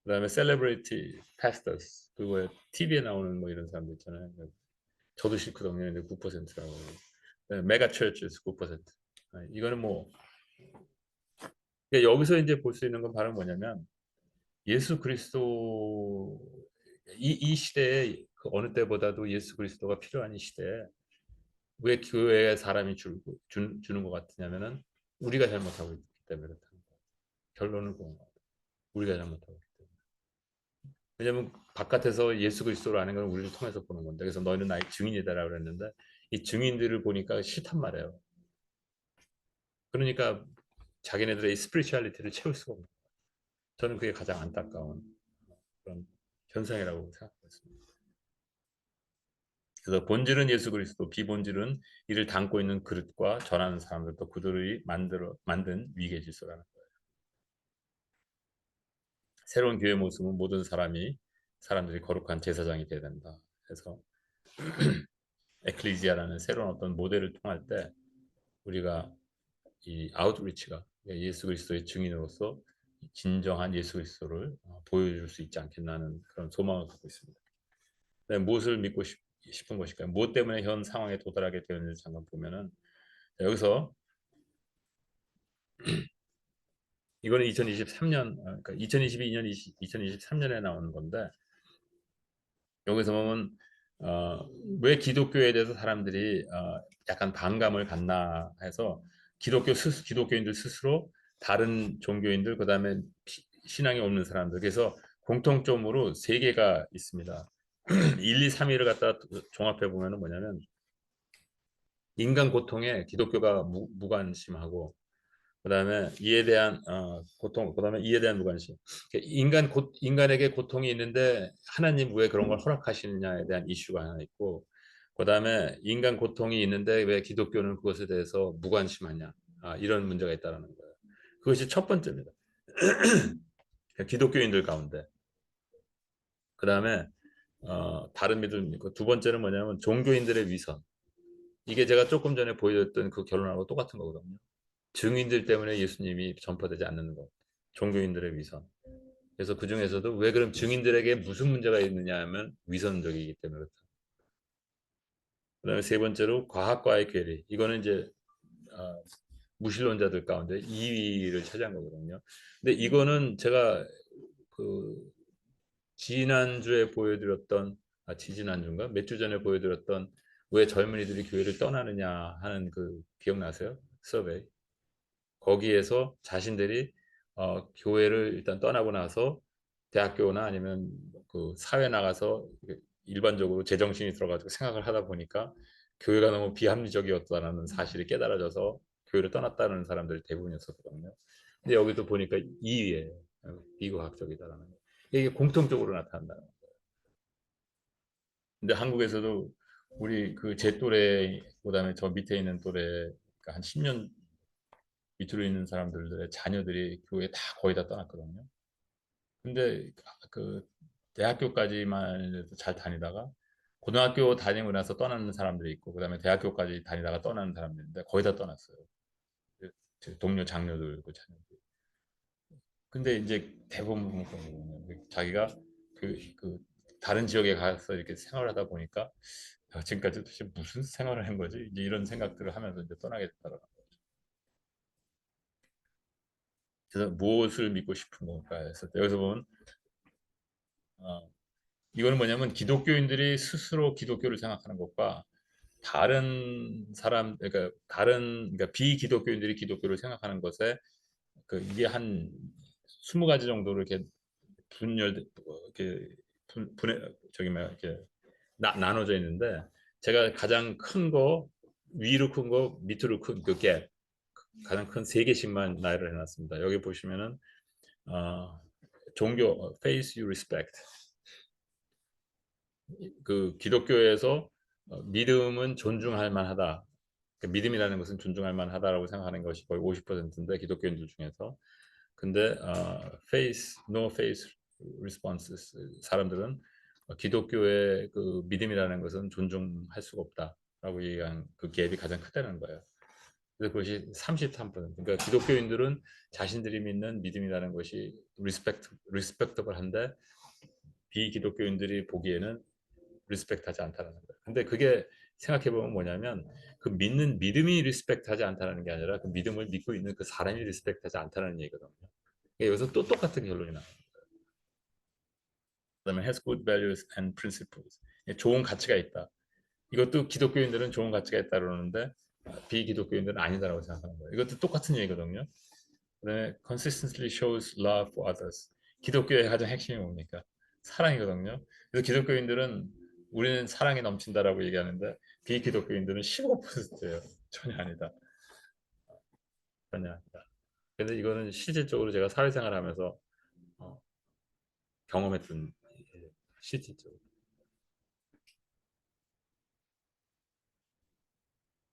그다음에 celebrity pastors, 그거에 TV에 나오는 뭐 이런 사람들 있잖아요. 저도 싫거든요. 근데 9%라고. 메가 churches 9%. 이거는 뭐 그러니까 여기서 이제 볼 수 있는 건 바로 뭐냐면 예수 그리스도 이 시대에 그 어느 때보다도 예수 그리스도가 필요한 이 시대에 왜 교회에 사람이 주는 것 같으냐면은 우리가 잘못하고 있기 때문에 그렇다는 거예요. 결론은 그런 것 같아요. 우리가 잘못하고 있기 때문에. 왜냐하면 바깥에서 예수 그리스도를 아는 건 우리를 통해서 보는 건데 그래서 너희는 나의 증인이다라고 그랬는데 이 증인들을 보니까 싫단 말이에요. 그러니까 자기네들의 이 스피리추얼리티를 채울 수가 없는 거예요. 저는 그게 가장 안타까운 그런 현상이라고 생각하고 있습니다. 그래서 본질은 예수 그리스도, 비본질은 이를 담고 있는 그릇과 전하는 사람들 또 그들이 만든 위계 질서라는 거예요. 새로운 교회 모습은 모든 사람들이 거룩한 제사장이 되어야 된다. 그래서 에클리지아라는 새로운 어떤 모델을 통할 때 우리가 이 아웃리치가 예수 그리스도의 증인으로서 진정한 예수 그리스도를 보여줄 수 있지 않겠나는 그런 소망을 갖고 있습니다. 네, 무엇을 믿고 싶은 것일까요? 무엇 때문에 현 상황에 도달하게 되었는지 잠깐 보면은 여기서 이거는 2023년, 그러니까 2022년, 2023년에 나오는 건데 여기서 보면 왜 기독교에 대해서 사람들이 약간 반감을 갖나 해서 기독교인들 스스로 다른 종교인들 그다음에 신앙이 없는 사람들 그래서 공통점으로 세 개가 있습니다. 1, 2, 3위를 갖다 종합해 보면은 뭐냐면 인간 고통에 기독교가 무관심하고 그다음에 이에 대한 고통, 그다음에 이에 대한 무관심. 인간에게 고통이 있는데 하나님 왜 그런 걸 허락하시느냐에 대한 이슈가 하나 있고, 그다음에 인간 고통이 있는데 왜 기독교는 그것에 대해서 무관심하냐, 이런 문제가 있다는 거예요. 그것이 첫 번째입니다. 기독교인들 가운데. 그다음에 다른 믿음 있고 두 번째는 뭐냐면 종교인들의 위선. 이게 제가 조금 전에 보여줬던 그 결론하고 똑같은 거거든요. 증인들 때문에 예수님이 전파되지 않는 것, 종교인들의 위선. 그래서 그 중에서도 왜 그럼 증인들에게 무슨 문제가 있느냐 하면 위선적이기 때문에 그렇다. 그다음에 세 번째로 과학과의 괴리. 이거는 이제 무신론자들 가운데 2위를 차지한 거거든요. 근데 이거는 제가 그 지난주에 보여드렸던 지지난주인가 몇 주 전에 보여드렸던 왜 젊은이들이 교회를 떠나느냐 하는 그 기억나세요? 서베이. 거기에서 자신들이 교회를 일단 떠나고 나서 대학교나 아니면 그 사회 나가서 일반적으로 제정신이 들어가지고 생각을 하다 보니까 교회가 너무 비합리적이었다는 사실이 깨달아져서 교회를 떠났다는 사람들이 대부분이었었거든요. 근데 여기도 보니까 이의에 비과학적이다라는 거. 이게 공통적으로 나타난다. 근데 한국에서도 우리 그 제 또래 그다음에 저 밑에 있는 또래 그러니까 한 10년 밑으로 있는 사람들의 자녀들이 교회 다 거의 다 떠났거든요. 근데 그 대학교까지만 해도 잘 다니다가 고등학교 다니고 나서 떠나는 사람들이 있고 그다음에 대학교까지 다니다가 떠나는 사람들인데 거의 다 떠났어요. 제 동료 장녀들 그 자녀들. 근데 이제 대부분 자기가 그 다른 지역에 가서 이렇게 생활하다 보니까 지금까지 도대체 무슨 생활을 한 거지? 이제 이런 생각들을 하면서 이제 떠나게 됐더라고요. 그래서 무엇을 믿고 싶은 건가 했을 때 여기서 보면 어, 이거는 뭐냐면 기독교인들이 스스로 기독교를 생각하는 것과 다른 사람 그러니까 그러니까 비기독교인들이 기독교를 생각하는 것에 이게 한 20가지 정도로 이렇게 분열 이렇게 분해 저기 뭐 이렇게 나눠져 있는데 제가 가장 큰 거 위로 큰 거 밑으로 큰 그 갭 가장 큰 세 개씩만 나열을 해놨습니다. 여기 보시면은 종교 faith you respect 그 기독교에서 믿음은 존중할 만하다. 믿음이라는 것은 존중할 만하다라고 생각하는 것이 거의 50%인데 기독교인들 중에서 근데 faith, no faith responses 사람들은 기독교의 그 믿음이라는 것은 존중할 수가 없다라고 얘기한 그 갭이 가장 크다는 거예요. 그래서 그것이 33%. 그러니까 기독교인들은 자신들이 믿는 믿음이라는 것이 respectable한데 비기독교인들이 보기에는 리스펙트하지 않다는 거예요. 근데 그게 생각해 보면 뭐냐면 그 믿는 믿음이 리스펙트하지 않다는 게 아니라 그 믿음을 믿고 있는 그 사람이 리스펙트하지 않다는 얘기거든요. 여기서 또 똑같은 결론이 나와요. 그다음에 has good values and principles. 좋은 가치가 있다. 이것도 기독교인들은 좋은 가치가 있다 그러는데 비기독교인들은 아니다라고 생각하는 거예요. 이것도 똑같은 얘기거든요. 그다음에 consistently shows love for others. 기독교의 가장 핵심이 뭡니까? 사랑이거든요. 그래서 기독교인들은 우리는 사랑이 넘친다라고 얘기하는데 비기독교인들은 15%예요. 전혀 아니다. 전혀 아니다. 근데 이거는 실질적으로 제가 사회생활하면서 어, 경험했던 실질적으로.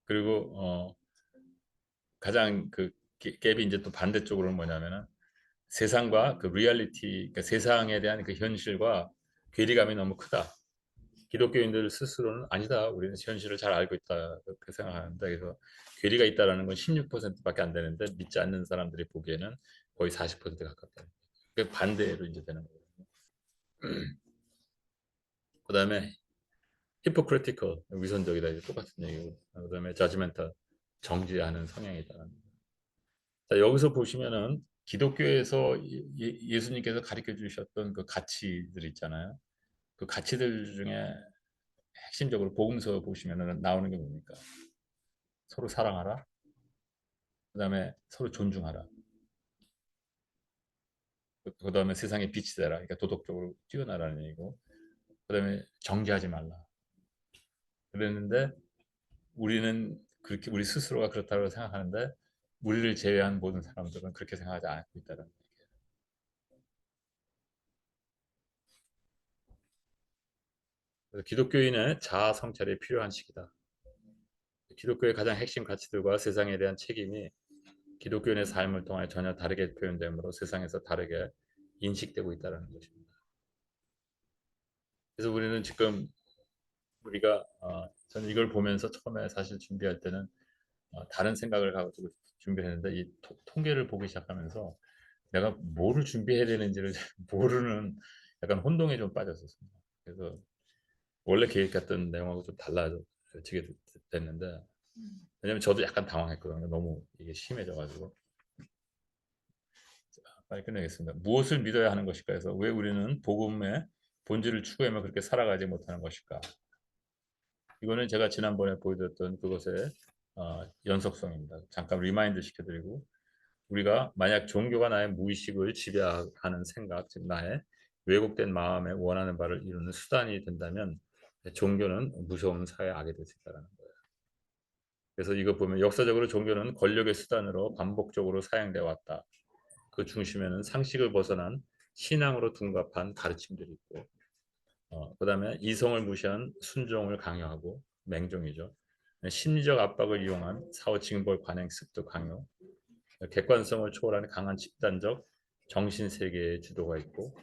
그리고 가장 그 갭이 이제 또 반대쪽으로는 뭐냐면은 세상과 그 리얼리티, 그러니까 세상에 대한 그 현실과 괴리감이 너무 크다. 기독교인들 스스로는 아니다. 우리는 현실을 잘 알고 있다. 그렇게 생각하는데 그래서 괴리가 있다라는 건 16%밖에 안 되는데 믿지 않는 사람들이 보기에는 거의 40% 가깝다. 그 반대로 이제 되는 거예요. 그다음에 hypocritical 위선적이다. 이제 똑같은 얘기고. 그다음에 judgmental 정죄하는 성향이다. 자, 여기서 보시면은 기독교에서 예수님께서 가르쳐 주셨던 그 가치들 있잖아요. 그 가치들 중에 핵심적으로 복음서 보시면은 나오는 게 뭡니까? 서로 사랑하라. 그다음에 서로 존중하라. 그다음에 세상에 빛이 되라. 그러니까 도덕적으로 뛰어나라는 얘기고. 그다음에 정죄하지 말라. 그랬는데 우리는 그렇게 우리 스스로가 그렇다고 생각하는데 우리를 제외한 모든 사람들은 그렇게 생각하지 않고 있다는 얘기예요. 그래서 기독교인의 자아 성찰이 필요한 시기다. 기독교의 가장 핵심 가치들과 세상에 대한 책임이 기독교인의 삶을 통해 전혀 다르게 표현되므로 세상에서 다르게 인식되고 있다는 것입니다. 그래서 우리는 지금 우리가 저는 이걸 보면서 처음에 사실 준비할 때는 다른 생각을 가지고 준비했는데 이 통계를 보기 시작하면서 내가 뭐를 준비해야 되는지를 모르는 약간 혼동에 좀 빠졌었습니다. 그래서 원래 계획했던 내용하고 좀 달라지게 됐는데 왜냐면 저도 약간 당황했거든요. 너무 이게 심해져가지고 빨리 끝내겠습니다. 무엇을 믿어야 하는 것일까 해서 왜 우리는 복음의 본질을 추구하며 그렇게 살아가지 못하는 것일까? 이거는 제가 지난번에 보여드렸던 그것의 연속성입니다. 잠깐 리마인드 시켜드리고 우리가 만약 종교가 나의 무의식을 지배하는 생각, 즉 나의 왜곡된 마음에 원하는 바를 이루는 수단이 된다면 종교는 무서운 사회 악이 될 수 있다는 거예요. 그래서 이거 보면 역사적으로 종교는 권력의 수단으로 반복적으로 사용되어 왔다. 그 중심에는 상식을 벗어난 신앙으로 둔갑한 가르침들이 있고, 그다음에 이성을 무시한 순종을 강요하고 맹종이죠. 심리적 압박을 이용한 사후 징벌 관행 습도 강요, 객관성을 초월하는 강한 집단적 정신 세계의 주도가 있고,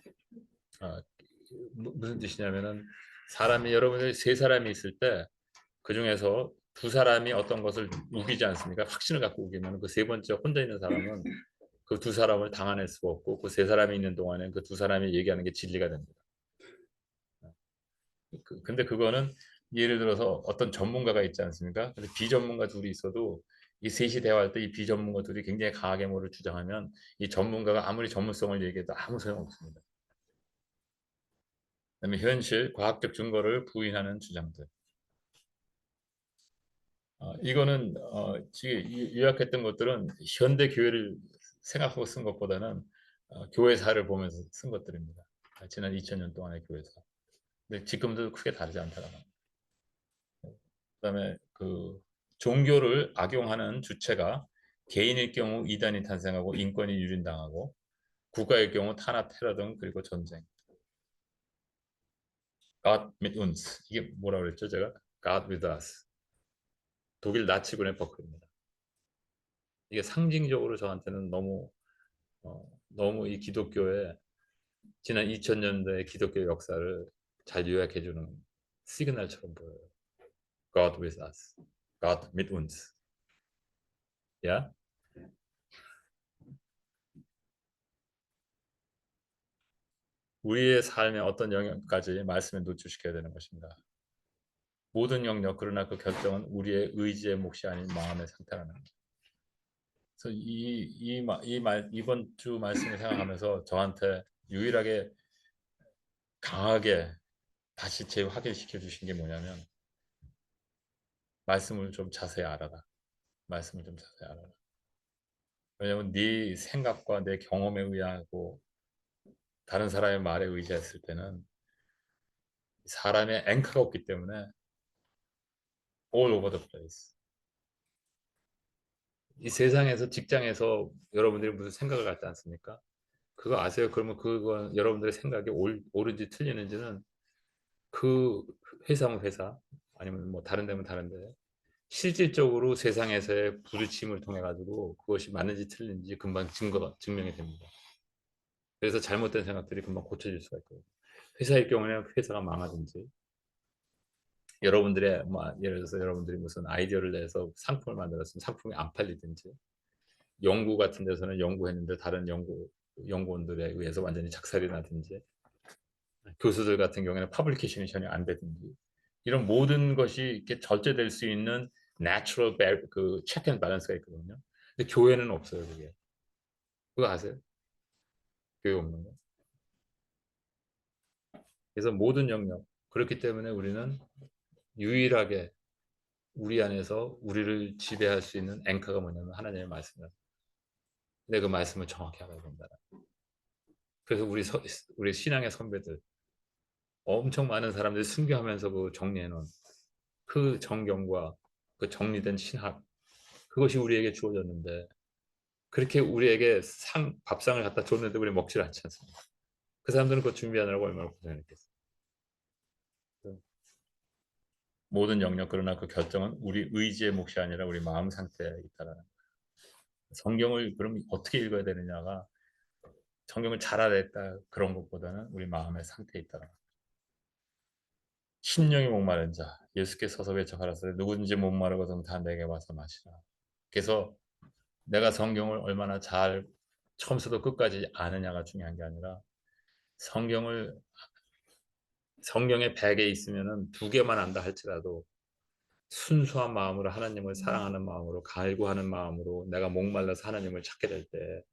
무슨 뜻이냐면은 사람이 여러분들 세 사람이 있을 때 그 중에서 두 사람이 어떤 것을 우기지 않습니까? 확신을 갖고 우기면 그 세 번째 혼자 있는 사람은 그 두 사람을 당해낼 수가 없고 그 세 사람이 있는 동안에 그 두 사람이 얘기하는 게 진리가 됩니다. 근데 그거는 예를 들어서 어떤 전문가가 있지 않습니까? 근데 비전문가 둘이 있어도 이 셋이 대화할 때 이 비전문가 둘이 굉장히 강하게 뭐를 주장하면 이 전문가가 아무리 전문성을 얘기해도 아무 소용없습니다. 그다음에 현실, 과학적 증거를 부인하는 주장들. 이거는 지금 요약했던 것들은 현대 교회를 생각하고 쓴 것보다는 교회사를 보면서 쓴 것들입니다. 지난 2000년 동안의 교회사. 근데 지금도 크게 다르지 않다는 겁니다. 그다음에 그 종교를 악용하는 주체가 개인일 경우 이단이 탄생하고 인권이 유린당하고 국가의 경우 탄압, 테러 등 그리고 전쟁. God mit uns. 이게 뭐라 그랬죠, 제가? God with us. 독일 나치군의 버클입니다. 이게 상징적으로 저한테는 너무 이 기독교의 지난 2000년대의 기독교 역사를 잘 요약해주는 시그널처럼 보여요. God with us. God mit uns. 야? 우리의 삶에 어떤 영역까지 말씀에 노출시켜야 되는 것입니다. 모든 영역, 그러나 그 결정은 우리의 의지의 몫이 아닌 마음의 상태라는 거죠. 그래서 이번 주 말씀을 생각하면서 저한테 유일하게 강하게 다시 재확인시켜 주신 게 뭐냐면 말씀을 좀 자세히 알아라. 말씀을 좀 자세히 알아라. 왜냐하면 네 생각과 내 경험에 의하고 다른 사람의 말에 의지했을 때는 사람의 앵커가 없기 때문에 all over the place. 이 세상에서 직장에서 여러분들이 무슨 생각을 갖지 않습니까? 그거 아세요? 그러면 그건 여러분들의 생각이 옳은지 틀리는지는 그 회사면 회사 아니면 뭐 다른 데면 다른데 실질적으로 세상에서의 부르침을 통해 가지고 그것이 맞는지 틀린지 금방 증명이 됩니다. 그래서 잘못된 생각들이 금방 고쳐질 수가 있거든요. 회사일 경우에는 회사가 망하든지 여러분들의 뭐 예를 들어서 여러분들이 무슨 아이디어를 내서 상품을 만들었으면 상품이 안 팔리든지 연구 같은 데서는 연구했는데 다른 연구원들에 의해서 완전히 작살이 나든지 교수들 같은 경우에는 퍼블리케이션이 전혀 안 되든지 이런 모든 것이 이렇게 절제될 수 있는 natural 그 check and balance가 있거든요. 근데 교회는 없어요, 그게. 그거 아세요? 교회 없는 거. 그래서 모든 영역 그렇기 때문에 우리는 유일하게 우리 안에서 우리를 지배할 수 있는 앵커가 뭐냐면 하나님의 말씀이다. 근데 그 말씀을 정확히 알아야 된다. 그래서 우리 신앙의 선배들 엄청 많은 사람들이 순교하면서 그 정리해 놓은 그 정경과 그 정리된 신학 그것이 우리에게 주어졌는데 그렇게 우리에게 밥상을 갖다 줬는데 우리 먹질 않지 않습니까? 그 사람들은 그거 준비하느라고 얼마나 고생했겠어요. 모든 영역 그러나 그 결정은 우리 의지의 몫이 아니라 우리 마음 상태에 있다라는 거예요. 성경을 그럼 어떻게 읽어야 되느냐가 성경을 잘 알았다 그런 것보다는 우리 마음의 상태에 있다라는 거예요. 심령이 목마른 자 예수께서 서서 외쳐 가라사대 누구든지 목마르거든 다 내게 와서 마시라. 그래서 내가 성경을 얼마나 잘 처음부터 끝까지 아느냐가 중요한 게 아니라 성경에 100개 있으면은 2개만 안다 할지라도 순수한 마음으로 하나님을 사랑하는 마음으로 갈구하는 마음으로 내가 목말라서 하나님을 찾게 될 때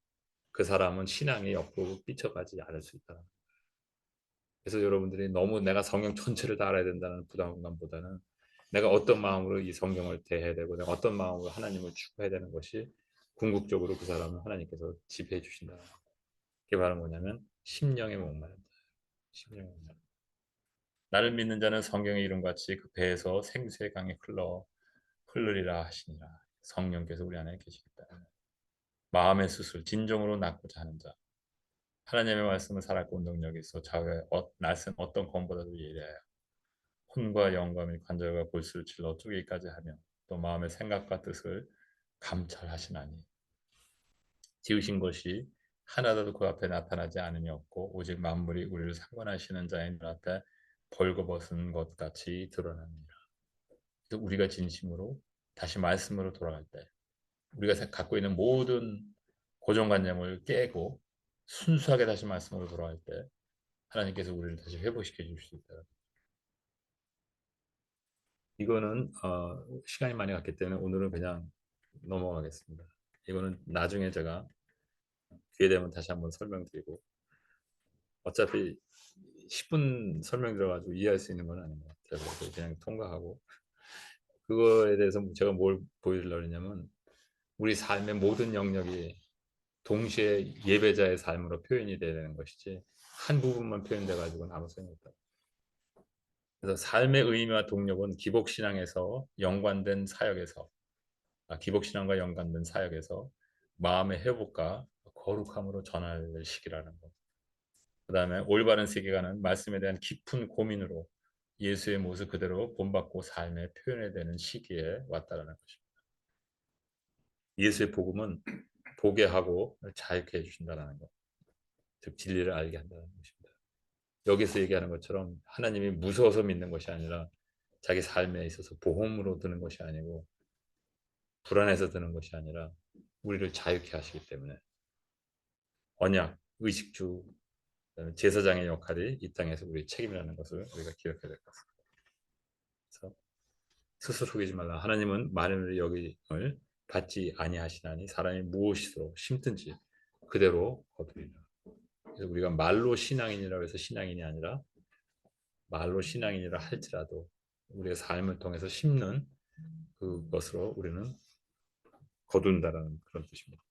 그 사람은 신앙이 옆으로 삐쳐가지 않을 수 있다. 그래서 여러분들이 너무 내가 성경 전체를 다 알아야 된다는 부담감보다는 내가 어떤 마음으로 이 성경을 대해야 되고 내가 어떤 마음으로 하나님을 추구해야 되는 것이 궁극적으로 그 사람을 하나님께서 지배해 주신다. 그게 바로 뭐냐면 심령의 목마름다. 16년. 나를 믿는 자는 성경의 이름같이 그 배에서 생수의 강이 흐르리라 하시니라. 성령께서 우리 안에 계시겠다. 마음의 수술, 진정으로 낫고자 하는 자. 하나님의 말씀을 살았고 능력이 있어 좌우의 낯은 어떤 검보다도 예리하여 혼과 영과 및 관절과 골수를 찔러 쪼개기까지 하며 또 마음의 생각과 뜻을 감찰하시나니 지으신 것이 하나도 그 앞에 나타나지 않음이 없고 오직 만물이 우리를 상관하시는 자의 눈 앞에 벌거벗은 것 같이 드러납니다. 그래서 우리가 진심으로 다시 말씀으로 돌아갈 때 우리가 갖고 있는 모든 고정관념을 깨고 순수하게 다시 말씀으로 돌아갈 때 하나님께서 우리를 다시 회복시켜 줄 수 있다. 이거는 시간이 많이 갔기 때문에 오늘은 그냥 넘어가겠습니다. 이거는 나중에 제가 기회 되면 다시 한번 설명드리고 어차피 10분 설명 들어가지고 이해할 수 있는 건 아닌 것 같아요. 그래서 그냥 통과하고 그거에 대해서 제가 뭘 보여주려고 했냐면 우리 삶의 모든 영역이 동시에 예배자의 삶으로 표현이 돼야 되는 것이지 한 부분만 표현돼 가지고는 아무 소용이 없다. 그래서 삶의 의미와 동력은 기복신앙에서 연관된 사역에서 기복신앙과 연관된 사역에서 마음의 회복과 거룩함으로 전할 시기라는 것. 그 다음에 올바른 세계관은 말씀에 대한 깊은 고민으로 예수의 모습 그대로 본받고 삶에 표현해야 되는 시기에 왔다라는 것입니다. 예수의 복음은 보게 하고 자유케 해주신다는 것. 즉 진리를 알게 한다는 것입니다. 여기서 얘기하는 것처럼 하나님이 무서워서 믿는 것이 아니라 자기 삶에 있어서 보험으로 드는 것이 아니고 불안해서 드는 것이 아니라 우리를 자유케 하시기 때문에 언약, 의식주, 제사장의 역할이 이 땅에서 우리의 책임이라는 것을 우리가 기억해야 될 것 같습니다. 그래서 스스로 속이지 말라. 하나님은 만민의 여김을 받지 아니하시나니 사람이 무엇이로 심든지 그대로 거두리라. 그래서 우리가 말로 신앙인이라고 해서 신앙인이 아니라 말로 신앙인이라 할지라도 우리의 삶을 통해서 심는 그것으로 우리는 거둔다라는 그런 뜻입니다.